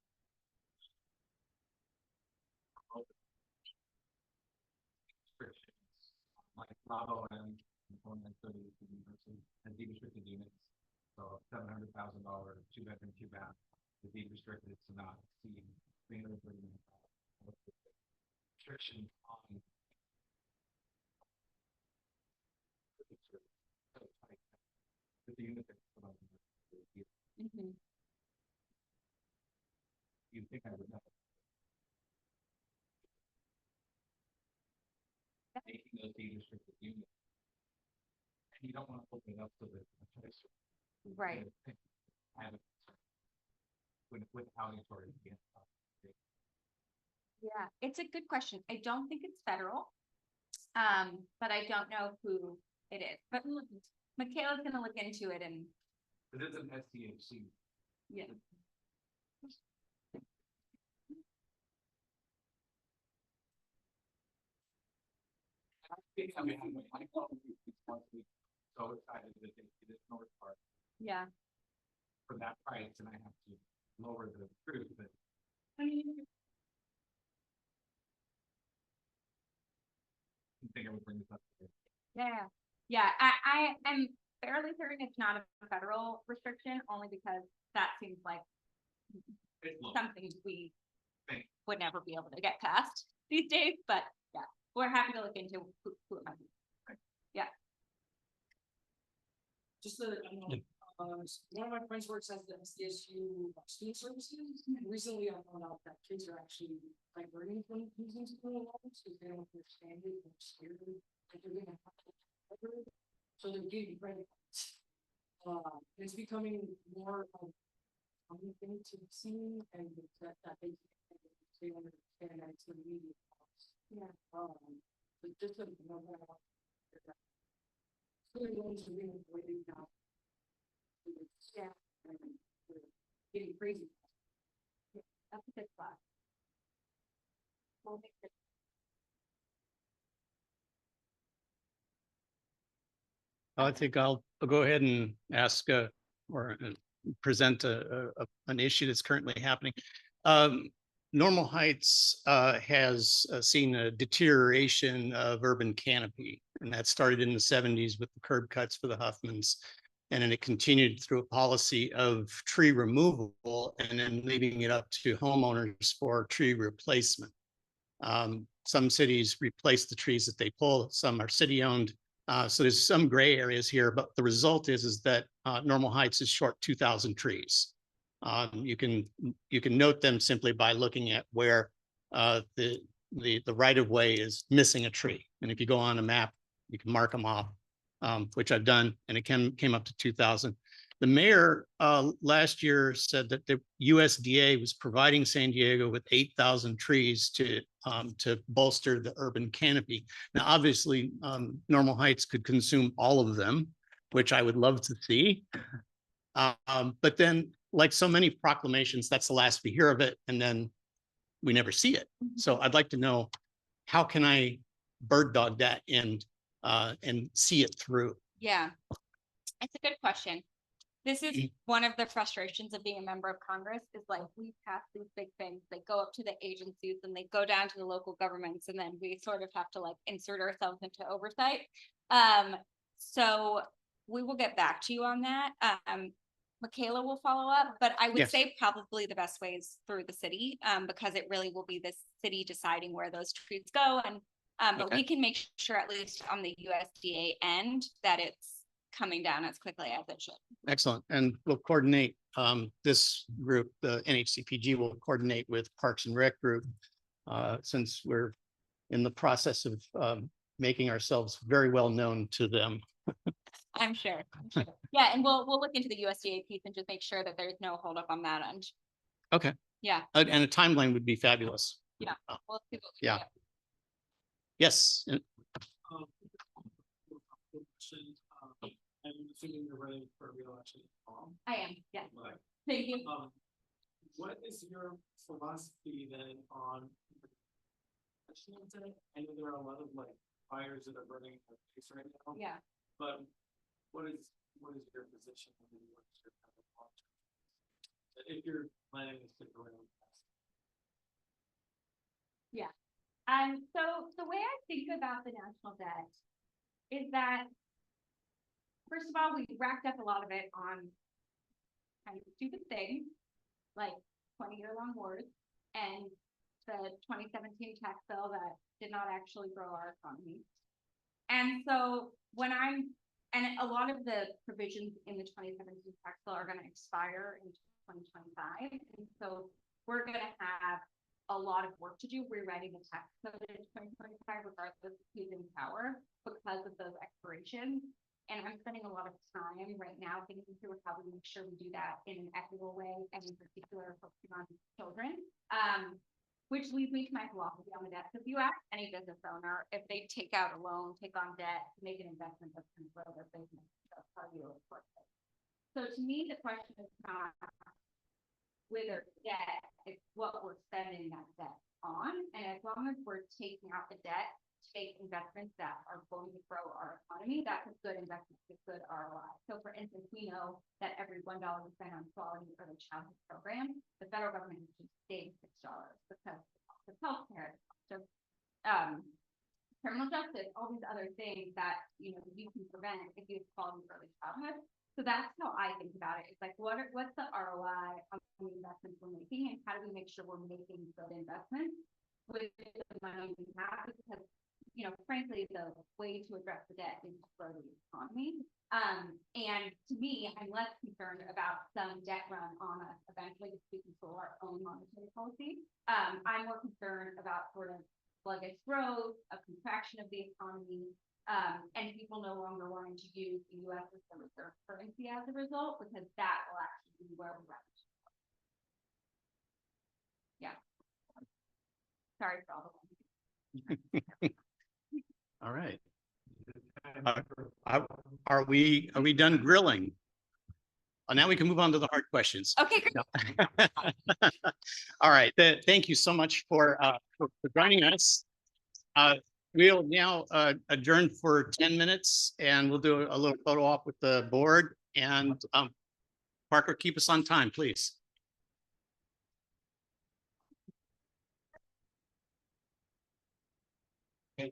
Like Bravo and University and deed-restricted units. So $700,000 2-bedroom, 2-bath, the deed restricted to not exceed $330 million. Restriction on the unit that you think I would know. Making those deed restricted units. And you don't want to open it up to the choice. Right. With housing authority. Yeah, it's a good question. I don't think it's federal, but I don't know who it is. But Michaela's gonna look into it and. But it's an SDHC. Yeah. I mean, so excited that they did it North Park Yeah. for that price, and I have to lower the truth, but I mean, I think I would bring this up. yeah. I am fairly certain it's not a federal restriction, only because that seems like something we would never be able to get past these days. But yeah, we're happy to look into who it might be. Yeah. Just so that I know, one of my friends works at the SDSU student services, and recently I found out that kids are actually diverting from using school loans because they don't understand it, they're scared like they're gonna have to, so they're getting ready. It's becoming more of a thing to be seen and that they understand that it's gonna be. Yeah. But just to know that. Clearly, ones are being avoided now. Yeah. And they're getting crazy. Yeah, that's a good spot. We'll make it. I think I'll go ahead and ask or present an issue that's currently happening. Normal Heights has seen a deterioration of urban canopy, and that started in the 70s with the curb cuts for the Huffmans. And then it continued through a policy of tree removal and then leaving it up to homeowners for tree replacement. Some cities replace the trees that they pull, some are city owned. So there's some gray areas here, but the result is that Normal Heights is short 2,000 trees. You can note them simply by looking at where the right of way is missing a tree. And if you go on a map, you can mark them off, which I've done, and it came up to 2,000. The mayor last year said that the USDA was providing San Diego with 8,000 trees to bolster the urban canopy. Now, obviously, Normal Heights could consume all of them, which I would love to see. But then, like so many proclamations, that's the last we hear of it, and then we never see it. So I'd like to know, how can I bird dog that and see it through? Yeah, it's a good question. This is one of the frustrations of being a member of Congress, is like we pass these big things, they go up to the agencies and they go down to the local governments, and then we sort of have to like insert ourselves into oversight. So we will get back to you on that. Michaela will follow up, but I would Yes. say probably the best way is through the city, because it really will be the city deciding where those trees go. And but Okay. we can make sure, at least on the USDA end, that it's coming down as quickly as it should. Excellent. And we'll coordinate this group, the NHCPG will coordinate with Parks and Rec group, since we're in the process of making ourselves very well known to them. I'm sure. Yeah, and we'll look into the USDA piece and just make sure that there's no holdup on that end. Okay. Yeah, And a timeline would be fabulous. we'll see what we can Yeah. get. Yes. I'm assuming you're running for re-election. I am, yeah. Right. Thank you. What is your philosophy then on? I know there are a lot of like fires that are burning in the place right now. Yeah. But what is your position? What's your kind of long-term? If you're planning to stick around. Yeah. So the way I think about the national debt is that, first of all, we racked up a lot of it on kind of stupid things like 20-year-long wars and the 2017 tax bill that did not actually grow our economy. And so and a lot of the provisions in the 2017 tax bill are going to expire in 2025. And so we're going to have a lot of work to do rewriting the tax code in 2025, regardless of who's in power, because of those expirations. And I'm spending a lot of time right now thinking through how we make sure we do that in an equitable way, and in particular focusing on children. Which leads me to my philosophy on the debt. So if you ask any business owner if they take out a loan, take on debt to make an investment that's going to grow their business, that's how you report it. So to me, the question is not whether debt, it's what we're spending that debt on. And as long as we're taking out the debt to make investments that are going to grow our economy, that's a good investment, a good ROI. So for instance, we know that every $1 we spend on quality early childhood program, the federal government is just saving $6 because of healthcare, so criminal justice, all these other things that you can prevent if you have quality early childhood. So that's how I think about it. It's like, what's the ROI on the investments we're making, and how do we make sure we're making good investments with the money we have? Because, frankly, the way to address the debt is to grow the economy. And to me, I'm less concerned about some debt run on us eventually because we control our own monetary policy. I'm more concerned about sort of sluggish growth, a contraction of the economy, And people no longer wanting to use the US system as their currency as a result, because that will actually be where we're at. Yeah. Sorry for all the. All right. Are we done grilling? Now we can move on to the hard questions. Okay, great. All right. Thank you so much for joining us. We'll now adjourn for 10 minutes and we'll do a little photo op with the board. And Parker, keep us on time, please. Yeah.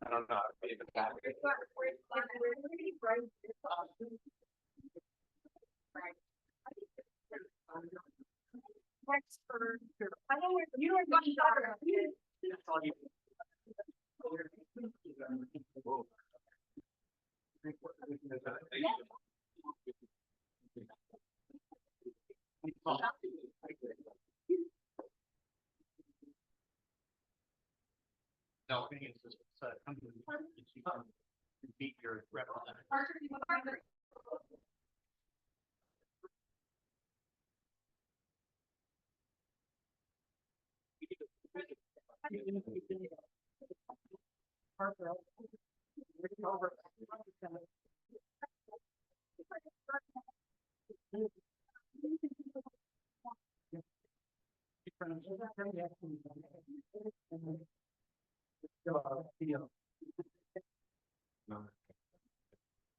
I don't know. No, it's just beat your representative.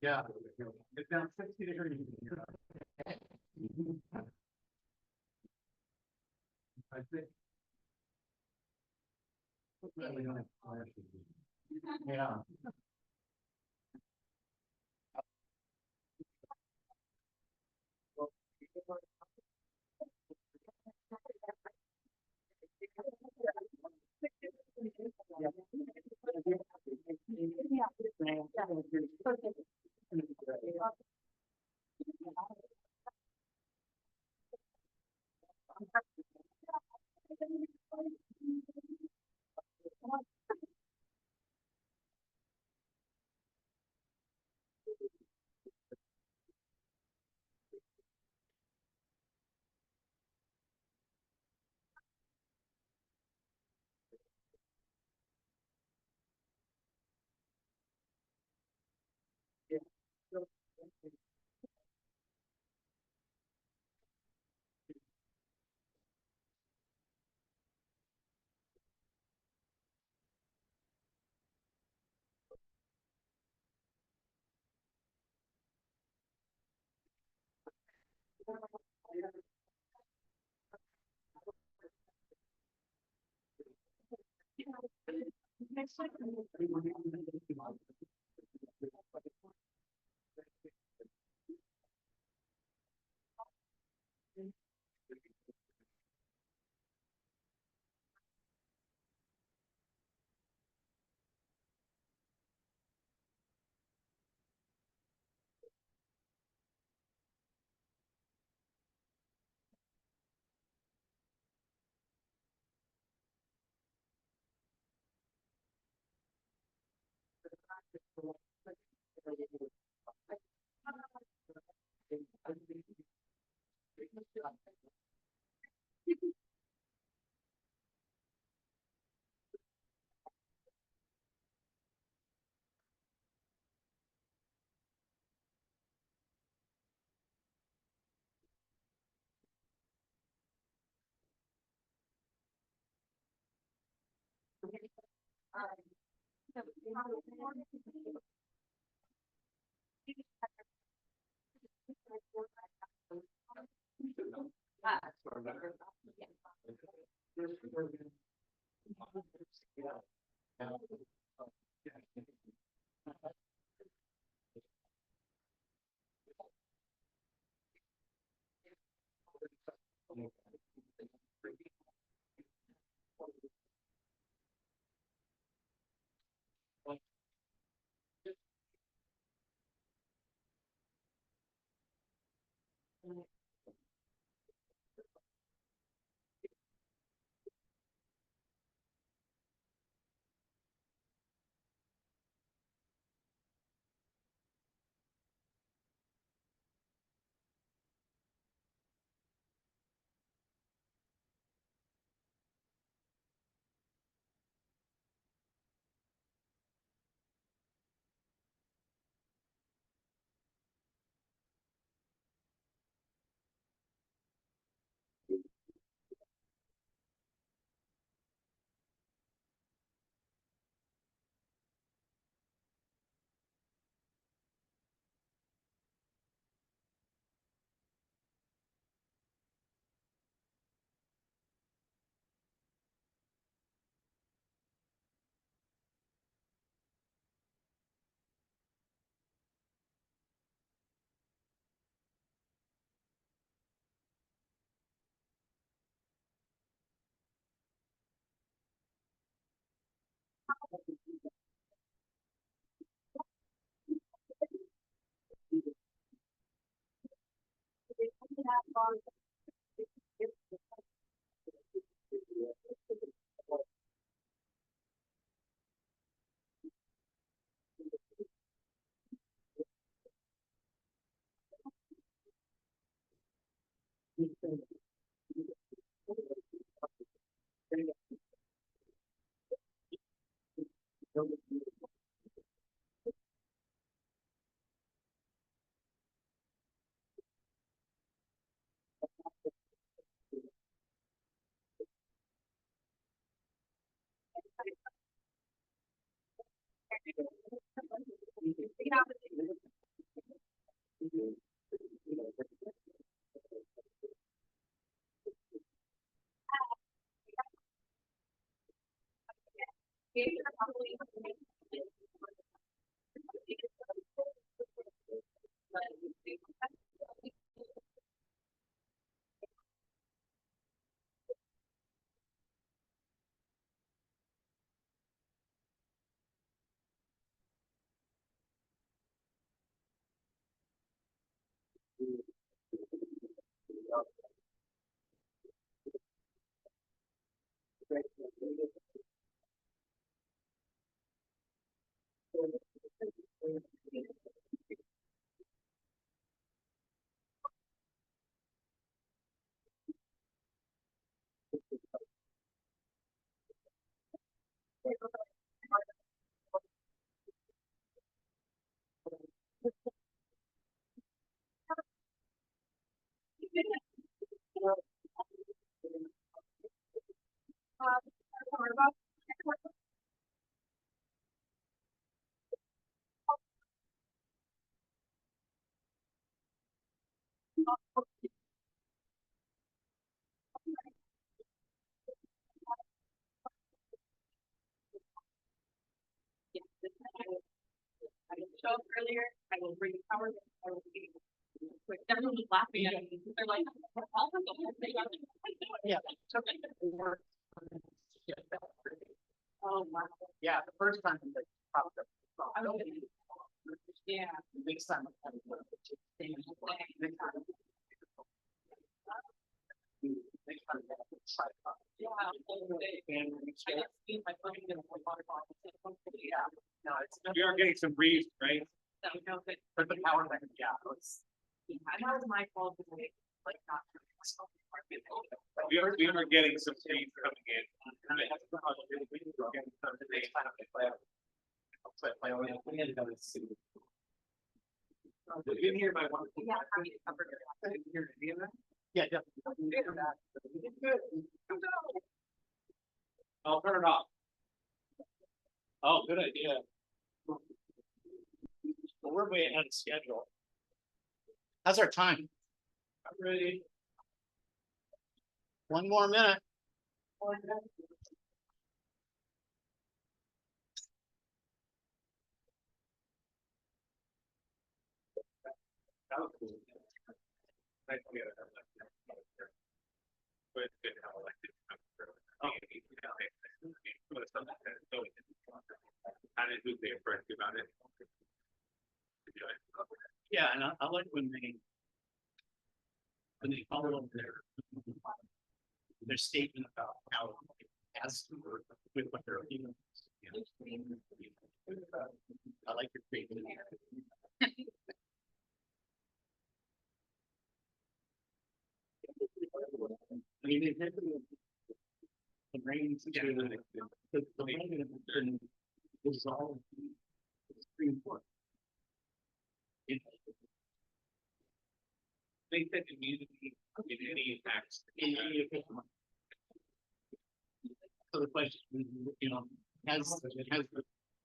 Yeah, it's down 60 degrees. I think. Yeah. Earlier, I will bring power. I will be quick. Everyone was laughing at me. They're like, Yeah. oh, wow. Yeah, the first time they popped up. I don't think- Yeah. Next time. Yeah. No, it's. We are getting some breeze, right? But the power back, yeah. I know it's my fault. Like not. We are getting some breeze coming in. You hear my one. Yeah. Yeah, yeah. I'll turn it off. Oh, good idea. Well, we're way ahead of schedule. How's our time? I'm ready. One more minute. That was cool. Nice to get it. But it's good how elected. How did they approach you about it? Yeah, and I like when they follow up their statement about how it has to work with what their opinion is. I like your creativity. I mean, the brains, the brain and dissolve the Supreme Court. Think that immunity in any impacts. So the question, has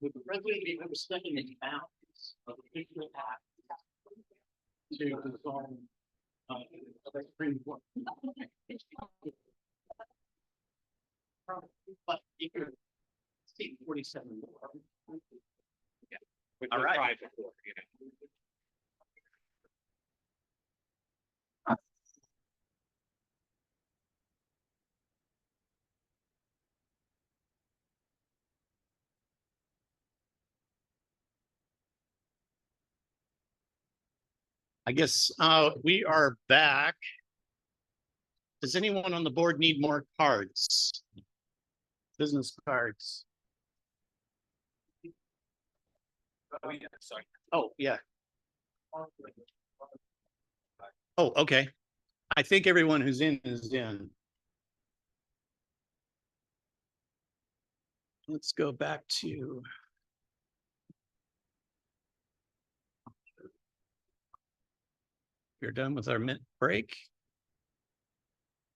would the president be overstepping the bounds of the official act to dissolve the Supreme Court? But if you're seat 47. All right. Before, I guess we are back. Does anyone on the board need more cards? Business cards? Oh, yeah, sorry. Oh, yeah. Oh, okay. I think everyone who's in is in. Let's go back to. We're done with our minute break.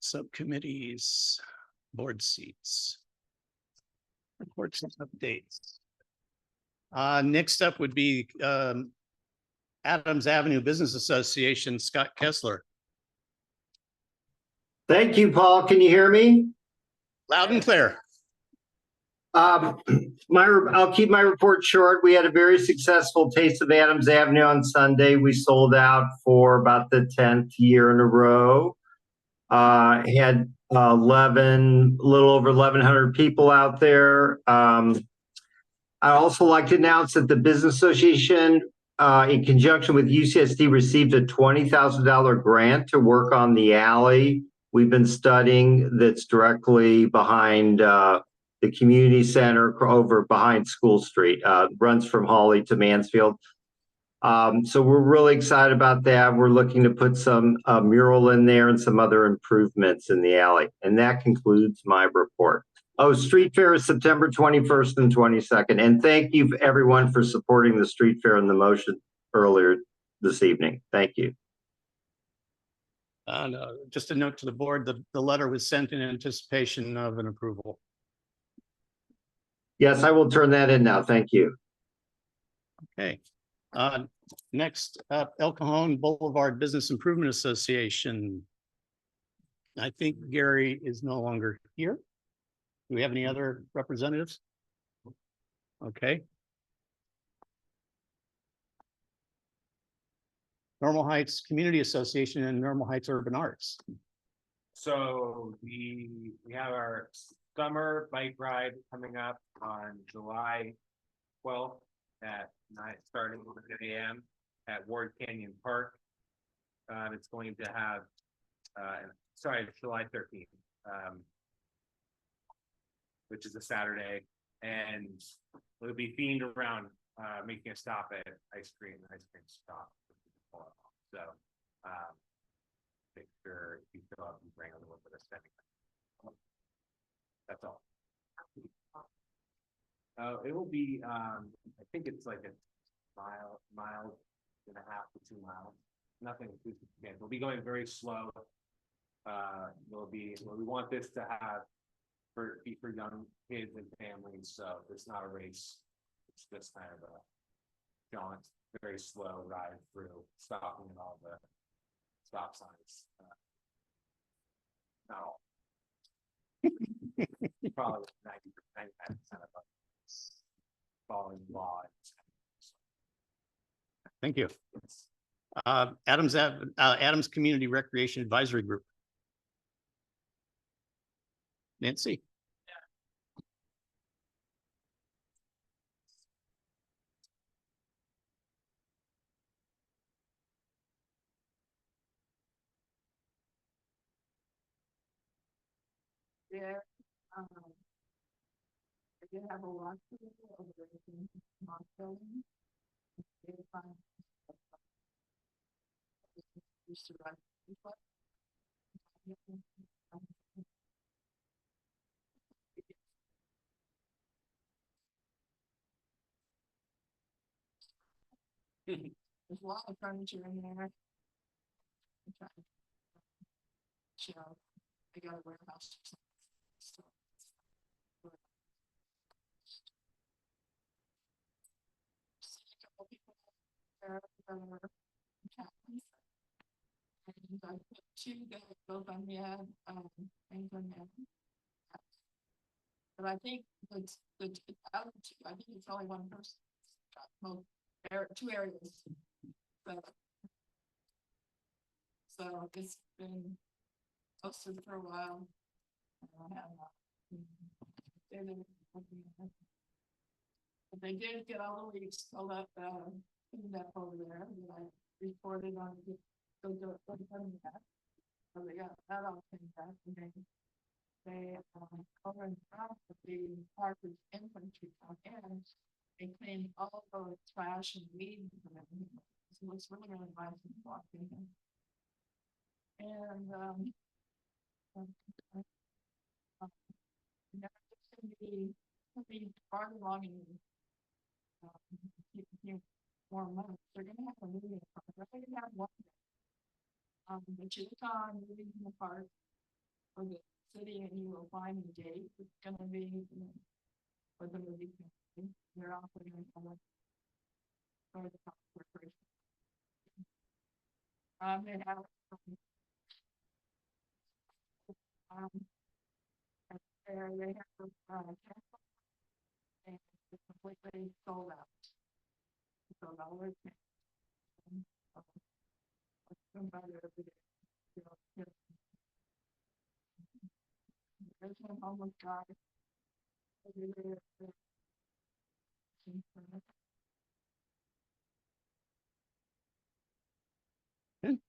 Subcommittees, board seats. Reports and updates. Next up would be Adams Avenue Business Association, Scott Kessler. Thank you, Paul. Can you hear me? Loud and clear. I'll keep my report short. We had a very successful Taste of Adams Avenue on Sunday. We sold out for about the 10th year in a row. Had a little over 1,100 people out there. I also like to announce that the Business Association, in conjunction with UCSD, received a $20,000 grant to work on the alley we've been studying that's directly behind the community center over behind School Street, runs from Hawley to Mansfield. So we're really excited about that. We're looking to put some mural in there and some other improvements in the alley. And that concludes my report. Oh, Street Fair is September 21st and 22nd. And thank you everyone for supporting the Street Fair and the motion earlier this evening. Thank you. No, just a note to the board, the letter was sent in anticipation of an approval. Yes, I will turn that in now. Thank you. Okay. Next up, El Cajon Boulevard Business Improvement Association. I think Gary is no longer here. Do we have any other representatives? Okay. Normal Heights Community Association and Normal Heights Urban Arts. So we have our summer bike ride coming up on July 12th at night, starting at 10 a.m. at Ward Canyon Park. It's going to have, July 13th, which is a Saturday, and it'll be themed around making a stop at ice cream stop. So make sure you fill up and bring a little bit of spending. That's all. It will be, I think it's like a mile and a half to 2 miles. Nothing too significant. We'll be going very slow. We want this to be for young kids and families. So it's not a race. It's just kind of a jaunt, very slow ride through, stopping at all the stop signs. Not all. Probably 99% of us following the law. Thank you. Adams Community Recreation Advisory Group. Nancy. Yeah. I did have a lot to do over the Mont building. Used to run. There's a lot of furniture in there. I got a warehouse. And I put 2 that both on the ad, things on the ad. But I think the other 2, I think it's only one person. Got both 2 areas. So it's been posted for a while. But they did get all the leaves filled up over there that I reported on the so they got that all came back, and then they over and out of the Parker's infantry come in and cleaned all the trash and weeds and everything. So it's really nice to walk in. And, you know, it's gonna be far along in, few more months, they're gonna have a meeting, they're gonna have one. Which is on moving in the park for the city, and you will find the date, it's gonna be, you know, for the movie. They're offering a for the corporation. They have, they have, and it's completely sold out. So now we're. Somebody every day, you know, there's one homeless guy. Every day,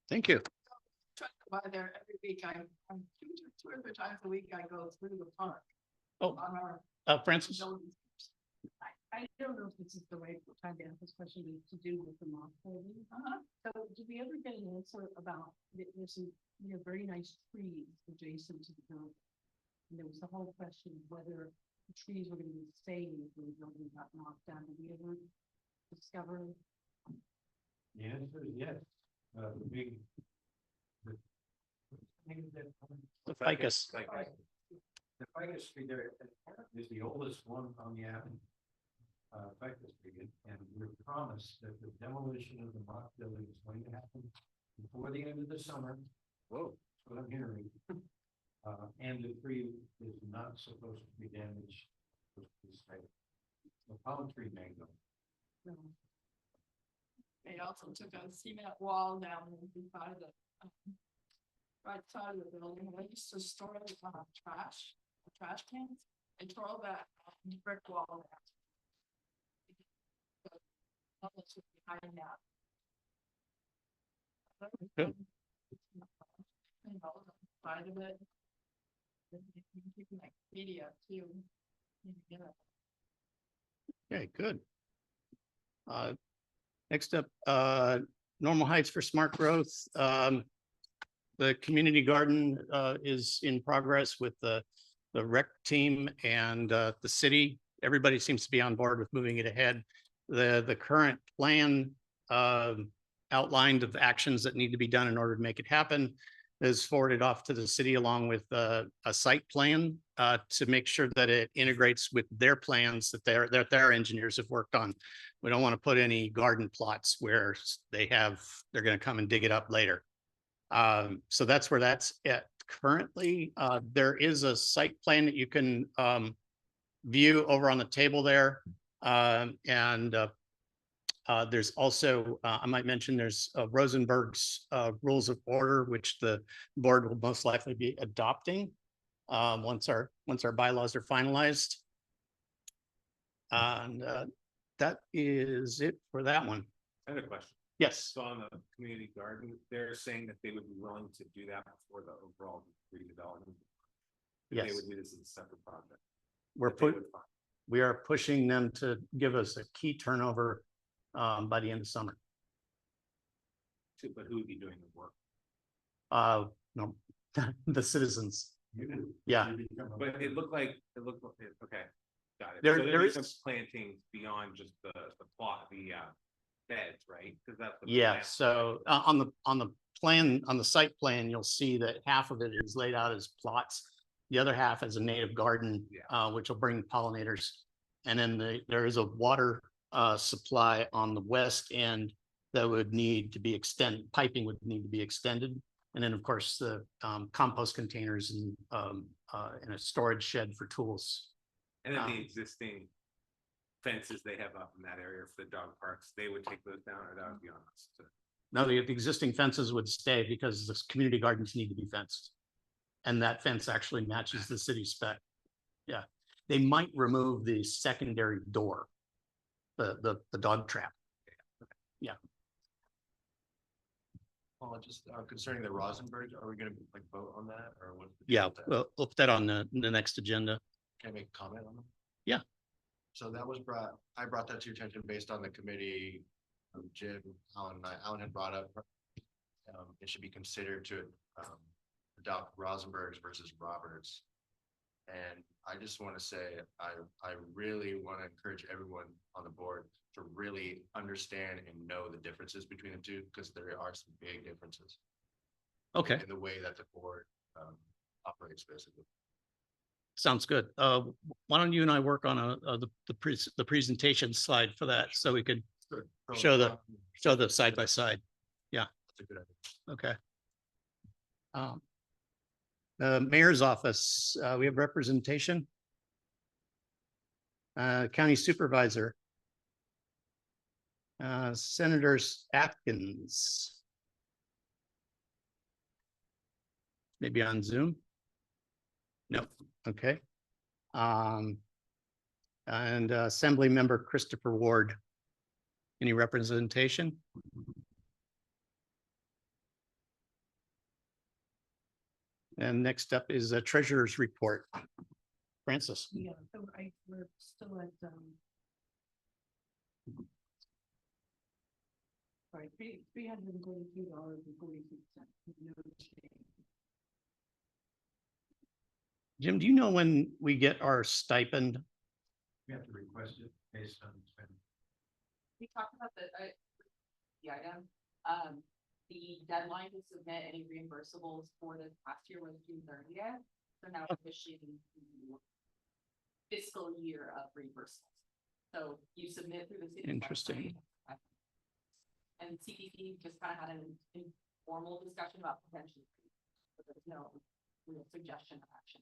Thank you. try to go by there every week. I'm two or three times a week I go through the park. Oh, On our Francis, buildings. I don't know if this is the right time to ask this question to do with the mock building. So did we ever get an answer about, there's some, you know, very nice trees adjacent to the building? And there was the whole question of whether the trees were gonna be saved when the building got knocked down. Did we ever discover? The answer is yes. The big. the ficus. The ficus tree there is the oldest one on the avenue. Ficus tree, and we're promised that the demolition of the mock building is going to happen before the end of the summer. Whoa, that's what I'm hearing. And the tree is not supposed to be damaged. The palm tree may go. They also took a cement wall down beside the right side of the building. They used to store trash cans. They tore that brick wall down. Almost behind that. Good. And all the side of it. Keeping like media too. Yeah. Okay, good. Next up, Normal Heights for Smart Growth. The community garden is in progress with the rec team and the city. Everybody seems to be on board with moving it ahead. The current plan outlined of actions that need to be done in order to make it happen is forwarded off to the city along with a site plan to make sure that it integrates with their plans that their engineers have worked on. We don't want to put any garden plots where they're going to come and dig it up later. So that's where that's at currently. There is a site plan that you can view over on the table there. There's also, I might mention, there's Rosenberg's rules of order, which the board will most likely be adopting once our bylaws are finalized. And that is it for that one. I have a question. Yes. So on the community garden, they're saying that they would be willing to do that before the overall redevelopment. They Yes. would do this as a separate project. We are pushing them to give us a key turnover by the end of summer. But who would be doing the work? No, the citizens. Yeah. But it looked like, okay, got it. There So there'd be is some plantings beyond just the plot, the beds, right? Because that's the Yeah, plan. so on the plan, on the site plan, you'll see that half of it is laid out as plots. The other half is a native garden, which will bring pollinators. And then there is a water supply on the west end that would need to be extended, piping would need to be extended. And then, of course, the compost containers and a storage shed for tools. And then the existing fences they have up in that area for the dog parks, they would take those down, or that would be on us to. No, the existing fences would stay because the community gardens need to be fenced. And that fence actually matches the city spec. Yeah, they might remove the secondary door, the dog trap. Yeah. Well, just concerning the Rosenberg, are we gonna like vote on that or what? Yeah, we'll put that on the next agenda. Can I make a comment on them? Yeah. So that was I brought that to your attention based on the committee, Jim, Alan, and Alan had brought up it should be considered to, adopt Rosenberg's versus Roberts. And I just want to say, I really want to encourage everyone on the board to really understand and know the differences between the two, because there are some big differences Okay, in the way that the board operates, basically. sounds good. Why don't you and I work on the presentation slide for that, so we could show the side by side. That's a good idea. Okay. Mayor's office, we have representation. County supervisor. Senators Atkins. Maybe on Zoom? No, okay. And Assembly Member Christopher Ward. Any representation? And next up is a treasurer's report. Francis. Yeah, so we're still at, sorry, $332.46. No change. Jim, do you know when we get our stipend? We have to request it based on spending. We talked about the item, the deadline to submit any reimbursables for this past year was June 30th. So now officially the fiscal year of reimbursables. So you submit through the city. Interesting. website, and CPP just kind of had an informal discussion about potential, but there's no real suggestion of action.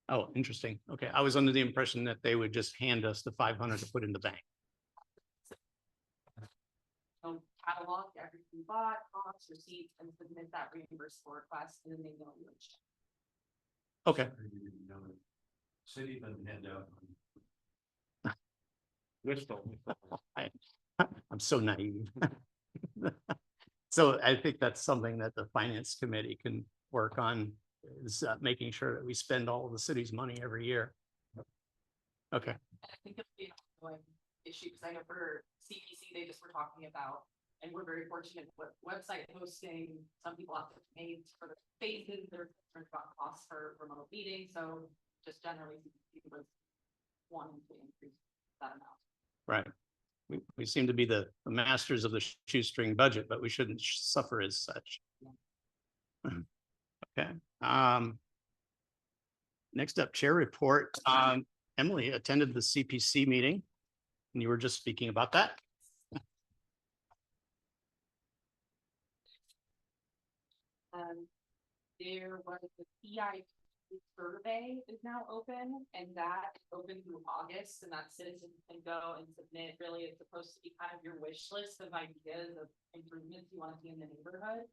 Oh, interesting. Okay, I was under the impression that they would just hand us the 500 to put in the bank. So catalog everything you bought, costs, receipts, and submit that reimbursable request, and then they know you. Okay. City doesn't hand out. I'm so naive. So I think that's something that the finance committee can work on, is making sure that we spend all of the city's money every year. Okay, And I think it'll be an ongoing issue, because I know for CPC, they just were talking about, and we're very fortunate with website hosting. Some people have to pay for the spaces, they're concerned about costs for remote meetings, so just generally CPC was wanting to increase that amount. right. We seem to be the masters of the shoestring budget, but we shouldn't suffer as such. Okay. Next up, chair report. Emily attended the CPC meeting, and you were just speaking about that. There was the CIP survey is now open, and that is open through August, and that citizens can go and submit. Really, it's supposed to be kind of your wish list of ideas of improvements you want to see in the neighborhood.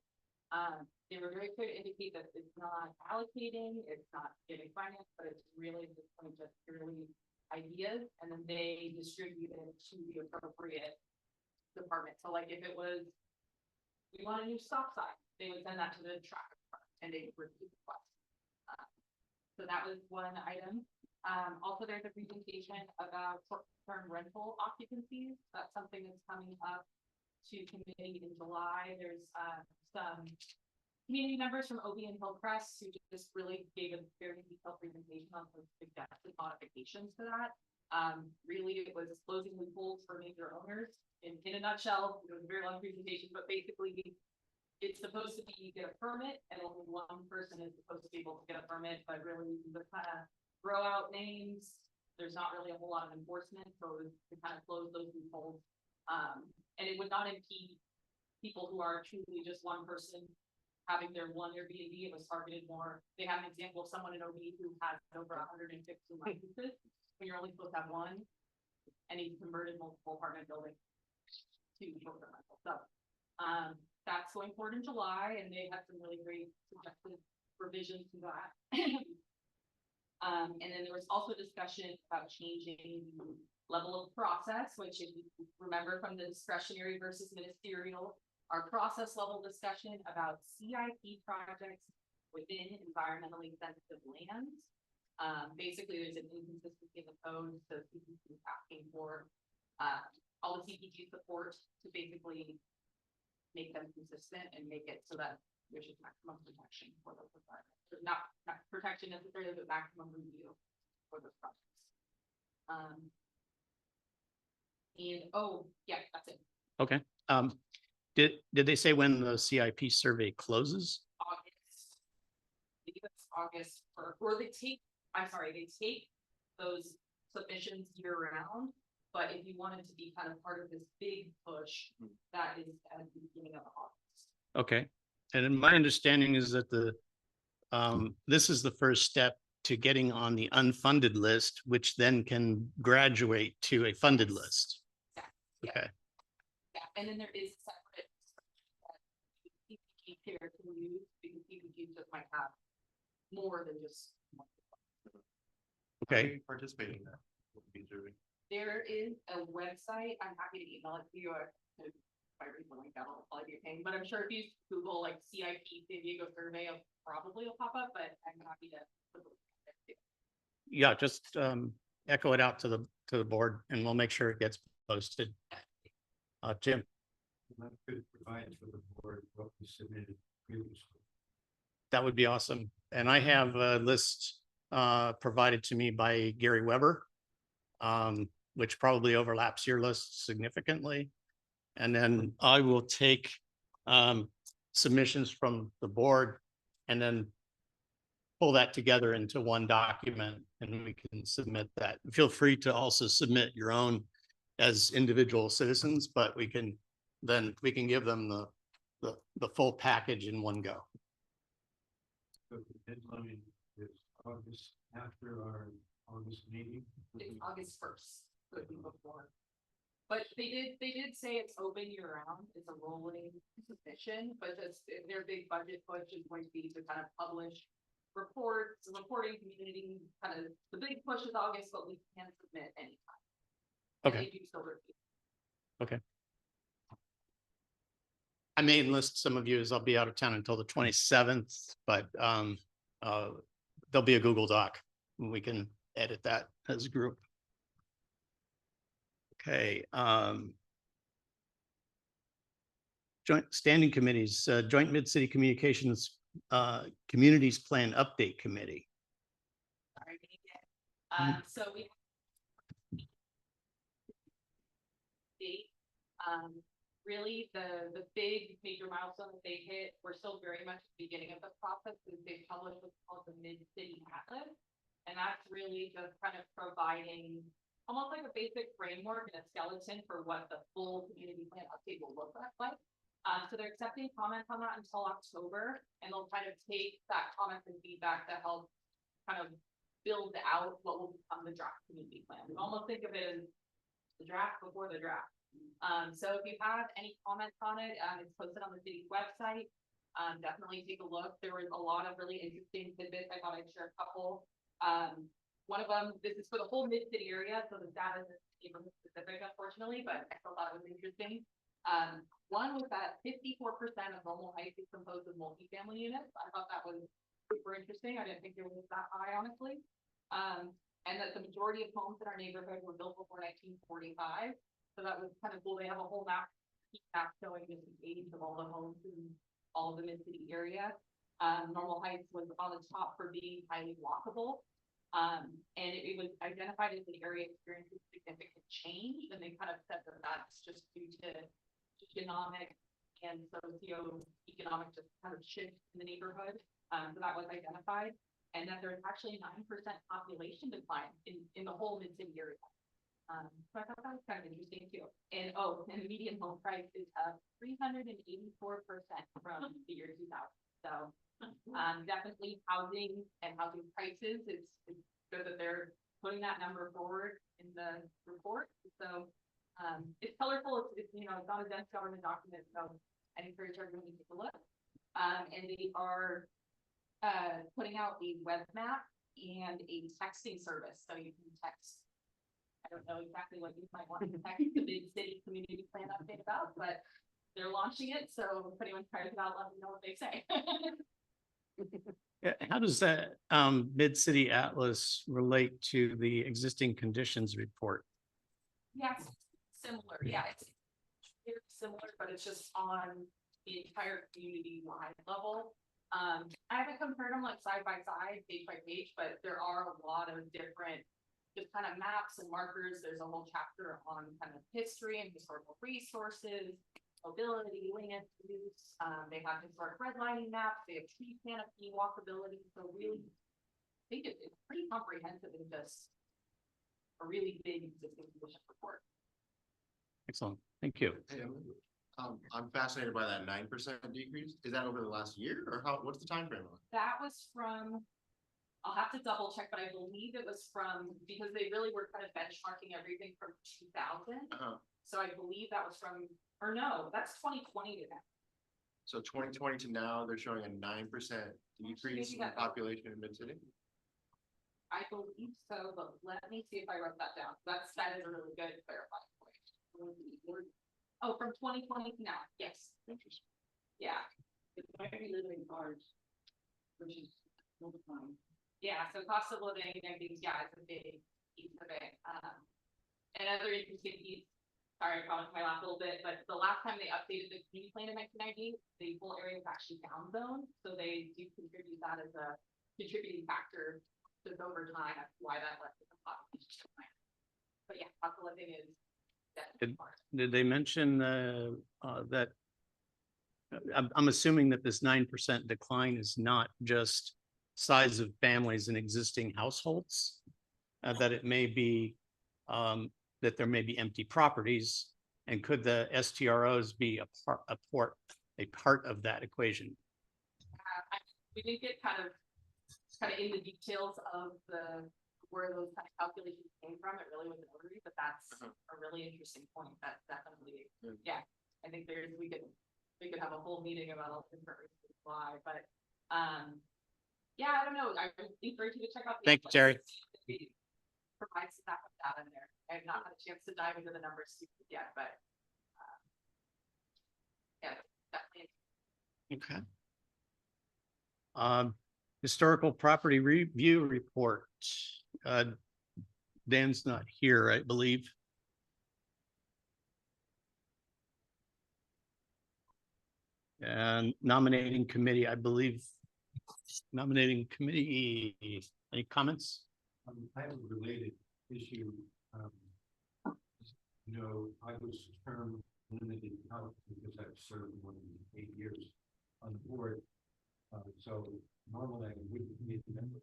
They were very clear to indicate that it's not allocating, it's not giving finance, but it's really just kind of just purely ideas, and then they distribute it to the appropriate department. So like if it was, we want a new stop sign, they would send that to the traffic department and they would review the request. So that was one item. Also, there's a presentation about short-term rental occupancies. That's something that's coming up to committee in July. There's some community members from OB and Hillcrest who just really gave a very detailed presentation on some suggested modifications to that. Really, it was closing loopholes for major owners. In a nutshell, it was a very long presentation, but basically it's supposed to be you get a permit and only one person is supposed to be able to get a permit, but really you can just kind of throw out names. There's not really a whole lot of enforcement, so to kind of close those loopholes. And it would not impede people who are truly just one person having their one Airbnb. It was targeted more. They have an example of someone in OB who has over 150 licenses, when you're only supposed to have one, and he converted multiple apartment buildings to short-term rental. So that's going forward in July, and they had some really great suggested revisions to that. And then there was also discussion about changing the level of process, which if you remember from the discretionary versus ministerial, our process level discussion about CIP projects within environmentally sensitive lands. Basically, there's an inconsistency in the code, so CPG is asking for all the CPG support to basically make them consistent and make it so that there's just maximum protection for those requirements. Or not protection necessarily, but maximum review for those projects. And, oh, yeah, that's it. Okay. Did they say when the CIP survey closes? August. I think it's August, or they take those submissions year round. But if you wanted to be kind of part of this big push, that is at the beginning of August. Okay. And then my understanding is that this is the first step to getting on the unfunded list, which then can graduate to a funded list. Yeah. Okay. Yeah, and then there is separate CPG care to use, because CPG just might have more than just one. Okay. Participating in that. There is a website, I'm happy to email it to you, if I read the link, that'll probably be a pain, but I'm sure if you Google like CIP San Diego survey, it'll probably pop up, but I'm happy to put the link there too. Yeah, just echo it out to the board and we'll make sure it gets posted. Jim. That could provide for the board what we submitted previously. That would be awesome. And I have a list provided to me by Gary Weber, which probably overlaps your list significantly. And then I will take submissions from the board and then pull that together into one document and we can submit that. Feel free to also submit your own as individual citizens, but we can give them the full package in one go. So the deadline is August after our August meeting. It's August 1st, could be before. But they did say it's open year round, it's a rolling submission, but their big budget push is going to be to kind of publish reports, reporting community, kind of, the big push is August, but we can submit anytime. And Okay. they do still review. Okay. I may enlist some of you as I'll be out of town until the 27th, but there'll be a Google Doc and we can edit that as a group. Okay. Joint standing committees, Joint Mid-City Communications Communities Plan Update Committee. Sorry, so we really the big major milestone that they hit, we're still very much at the beginning of the process, is they published what's called the Mid-City Atlas. And that's really just kind of providing almost like a basic framework and a skeleton for what the full community plan update will look like. So they're accepting comments on that until October, and they'll kind of take that comments and feedback to help kind of build out what will become the draft community plan. We almost think of it as the draft before the draft. So if you have any comments on it, it's posted on the city's website. Definitely take a look. There was a lot of really interesting tidbits. I thought I'd share a couple. One of them, this is for the whole mid-city area, so the data isn't neighborhood specific, unfortunately, but I still thought it was interesting. One was that 54% of Normal Heights is composed of multifamily units. I thought that was super interesting. I didn't think it was that high, honestly. And that the majority of homes in our neighborhood were built before 1945. So that was kind of cool. They have a whole map showing the age of all the homes in all of the mid-city area. Normal Heights was on the top for being highly walkable. And it was identified as an area experiencing significant change, and they kind of said that that's just due to economic and socio-economic just kind of shift in the neighborhood. So that was identified, and that there's actually 9% population decline in the whole mid-city area. So I thought that was kind of interesting too. And and the median home price is up 384% from the year 2000. So definitely housing and housing prices, it's good that they're putting that number forward in the report. So it's colorful. It's it's not a dense government document, so I encourage everyone to take a look. And they are putting out a web map and a texting service, so you can text. I don't know exactly what you might want to text the Mid-City Community Plan update about, but they're launching it. So if anyone tries it out, let me know what they say. Yeah, how does that Mid-City Atlas relate to the existing conditions report? Yeah, it's similar. Yeah, it's very similar, but it's just on the entire community-wide level. I haven't compared them like side by side, page by page, but there are a lot of different just kind of maps and markers. There's a whole chapter on kind of history and historical resources, mobility, land use. They have historic redlining maps, they have tree canopy, walkability. So really, I think it's pretty comprehensive and just a really big existing condition report. Excellent. Thank you. Hey, I'm fascinated by that 9% decrease. Is that over the last year or how, what's the time frame on it? That was from, I'll have to double check, but I believe it was from, because they really were kind of benchmarking everything from 2000. So I believe that was from, or no, that's 2020 to now. So 2020 to now, they're showing a 9% decrease in population in Mid-City? I believe so, but let me see if I wrote that down. That is a really good clarifying point. Oh, from 2020 to now, yes. Interesting. Yeah. It might be living cars, which is multiplying. Yeah, so cost of living, I think, yeah, it's a big piece of it. Another interesting piece, sorry, I probably my laugh a little bit, but the last time they updated the community plan in 1990, the whole area was actually down zone. So they do contribute that as a contributing factor just over time. That's why that left the population. But yeah, cost of living is definitely part. Did they mention that I'm assuming that this 9% decline is not just size of families in existing households, that it may be that there may be empty properties, and could the STROs be a part of that equation? We did get kind of in the details of where those kind of calculations came from. It really wasn't ordered, but that's a really interesting point. That's definitely, yeah. I think we could have a whole meeting about all the different reasons why, but yeah, I don't know. I would encourage you to check out. Thank you, Terry. Provide some backup data in there. I have not had a chance to dive into the numbers yet, but yeah, definitely. Okay. Historical property review report. Dan's not here, I believe. And nominating committee, I believe. Nominating committee, any comments? I have a related issue. I was term limited out because I've served more than 8 years on the board. So normally I wouldn't be a member.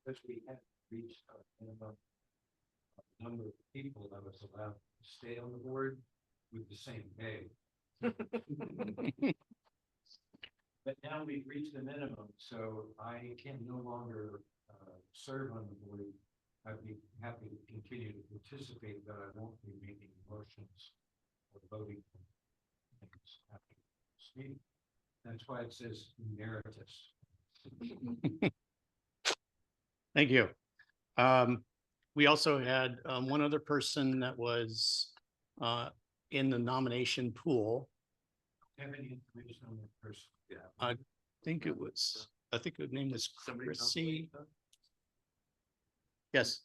Because we had reached a minimum number of people that was allowed to stay on the board with the same pay. But now we've reached the minimum, so I can no longer serve on the board. I'd be happy to continue to participate, but I won't be making motions or voting on things after this meeting. That's why it says emeritus. Thank you. We also had one other person that was in the nomination pool. Have any information on that person? Yeah. I think her name was Chrissy. Yes.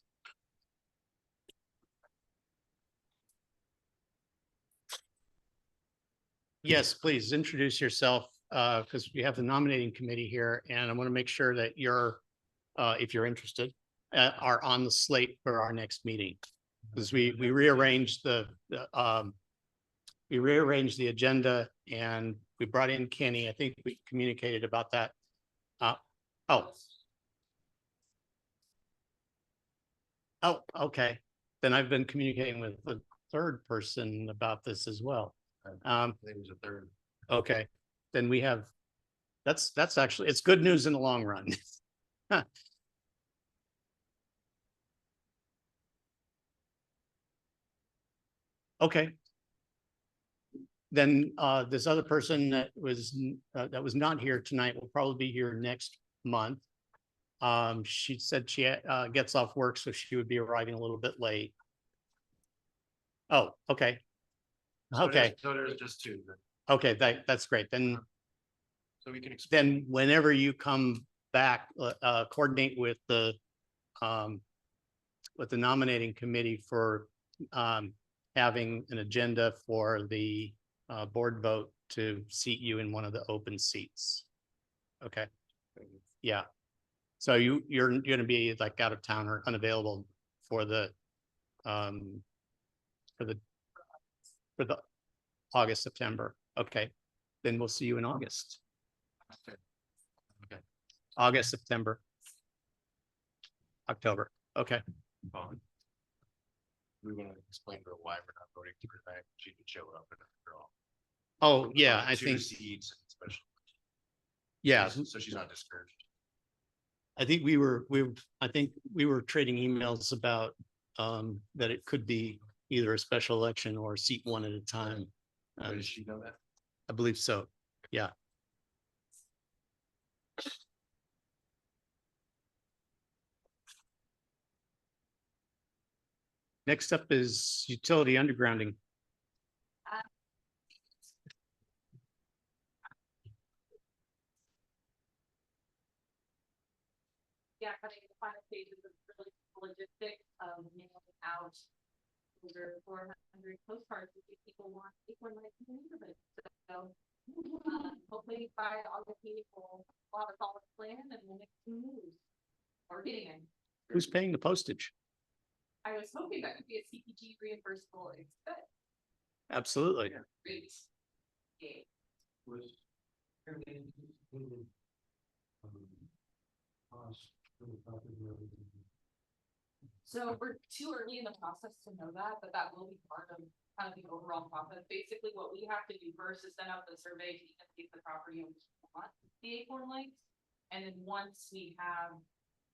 Yes, please introduce yourself, because we have the nominating committee here, and I want to make sure that you're, if you're interested, are on the slate for our next meeting. Because we rearranged the agenda, and we brought in Kenny. I think we communicated about that. Oh, okay. Then I've been communicating with the third person about this as well. I think it was a third. Okay, then we have, that's actually, it's good news in the long run. Okay. Then this other person that was not here tonight will probably be here next month. She said she gets off work, so she would be arriving a little bit late. Oh, okay. Okay. So there's just two. Okay, that's great. Then So we can. Then whenever you come back, coordinate with the nominating committee for having an agenda for the board vote to seat you in one of the open seats. Okay, yeah. So you're gonna be like out of town or unavailable for the for the August, September. Okay, then we'll see you in August. Okay, August, September, October. Okay. We want to explain to her why we're not voting for her back. She could show up and after all. Oh, yeah, I Two think, seats and special. yeah, So she's not discouraged. I think I think we were trading emails about that it could be either a special election or seat one at a time. Does she know that? I believe so. Yeah. Next up is utility undergrounding. Yeah, I think the final stages of really logistics of mailing out over 400 postcards that people want lights in the neighborhood. So hopefully by August meeting we'll have a solid plan and we'll make some moves. Or getting in. Who's paying the postage? I was hoping that could be a CPG reimbursable expense. Absolutely. Great. Okay. Was fairly anticipated, cost for the property. So we're too early in the process to know that, but that will be part of kind of the overall process. Basically, what we have to do first is send out the survey to indicate the property owners want the acorn lights. And then once we have,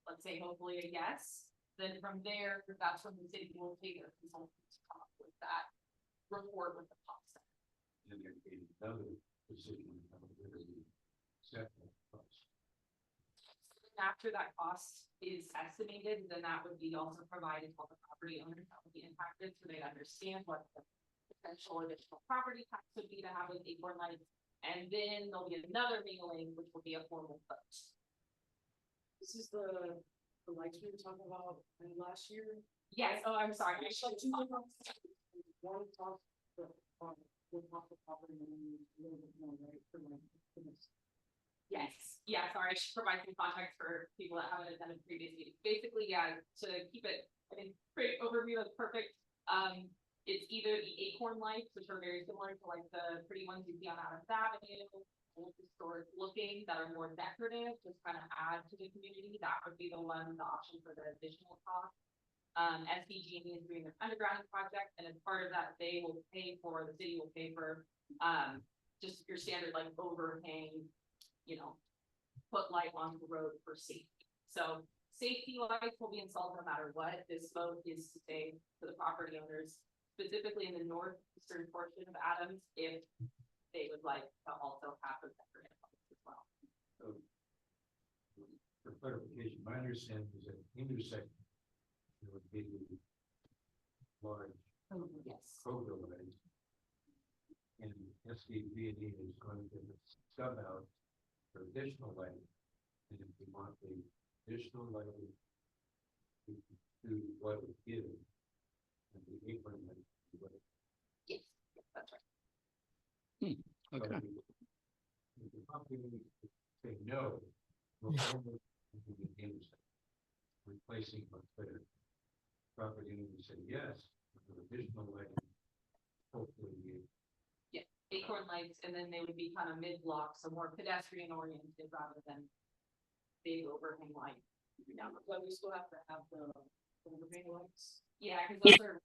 let's say, hopefully a yes, then from there, that's when the city will take their consultants to come up with that report with the cost. And there be another decision. After that cost is estimated, then that would be also provided to all the property owners that would be impacted, so they understand what the potential additional property tax would be to have with acorn lights. And then there'll be another mailing, which will be a formal vote. This is the lights we were talking about last year. Yes, oh, I'm sorry. I should Two different. One talks the property and then a little bit more, right? For this. Yes, yeah, sorry, I should provide some context for people that haven't attended previous meetings. Basically, yeah, to keep it, I think, great overview is perfect. It's either the acorn lights, which are very similar to like the pretty ones you see on Adams Avenue, old historic looking, that are more decorative, just kind of add to the community. That would be the option for the additional cost. SPG is doing their undergrounding project, and as part of that, they will pay for, the city will pay for, just your standard like overhang, you know, put light on the road for safety. So safety lights will be installed no matter what. This vote is to say to the property owners, specifically in the northeastern portion of Adams, if they would like to also have the decorative lights as well. So, for clarification, my understanding is that intersection would be large Yes. overlays. And SDG is going to sub out for additional lighting. And if we want the additional lighting to what it is, and the apron light to what it Yes, that's right. Okay. if the company say no, we'll only do the intersection, replacing what's there. Property owner say yes, for additional lighting, hopefully you. Acorn lights, and then they would be kind of mid-block, so more pedestrian oriented rather than big overhang light. Yeah, but we still have to have the overhang lights. Yeah, because those are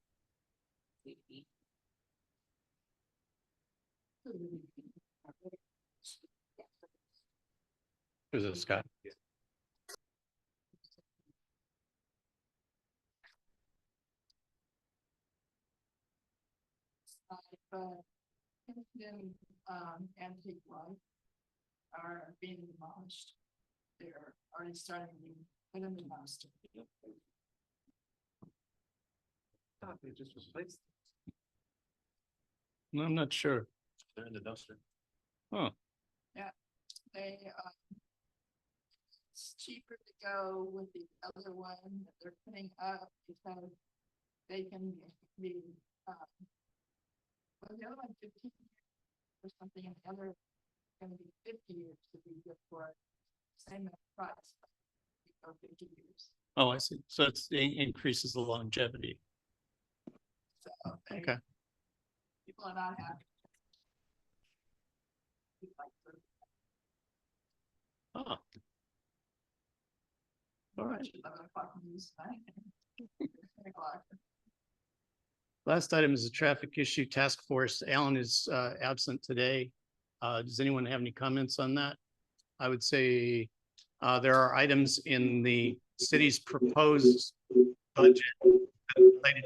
safety. Who's this guy? Antique light are being demolished. They're already starting to be put in the master. They just was placed. No, I'm not sure. They're in the dumpster. Huh. They, it's cheaper to go with the other one that they're putting up because they can be, well, the other one 15 years for something and the other gonna be 50 years to be good for it. Same price. Or 50 years. Oh, I see. So it increases the longevity. So Okay. people are not happy. Oh. All right. 11 o'clock news tonight. 10 o'clock. Last item is the traffic issue task force. Alan is absent today. Does anyone have any comments on that? I would say there are items in the city's proposed budget related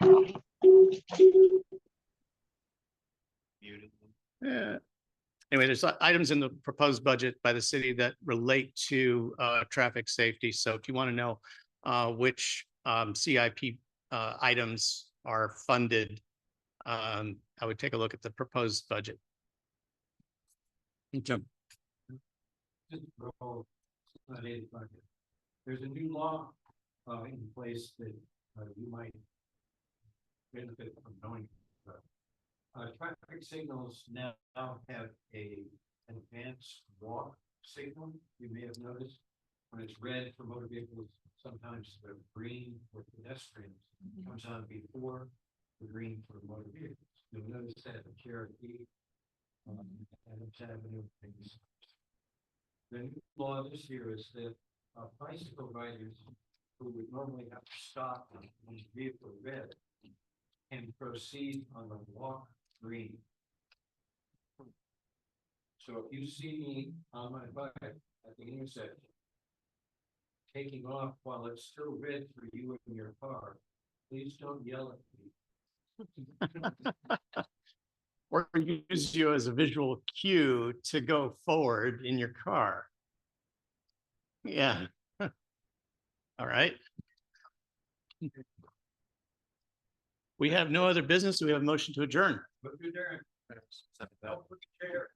to. Anyway, there's items in the proposed budget by the city that relate to traffic safety. So if you want to know which CIP items are funded, I would take a look at the proposed budget. Jump. Just roll, there's a new law in place that you might benefit from knowing. Traffic signals now have an advanced walk signal. You may have noticed when it's red for motor vehicles, sometimes the green for pedestrians comes on before the green for motor vehicles. You'll notice that in Cherokee, Adams Avenue, things. The new law this year is that bicycle riders who would normally have to stop when the vehicle red can proceed on the walk green. So if you see me on my bike at the intersection, taking off while it's still red for you in your car, please don't yell at me. Or use you as a visual cue to go forward in your car. Yeah. All right. We have no other business. We have a motion to adjourn. Look through there. Put the chair.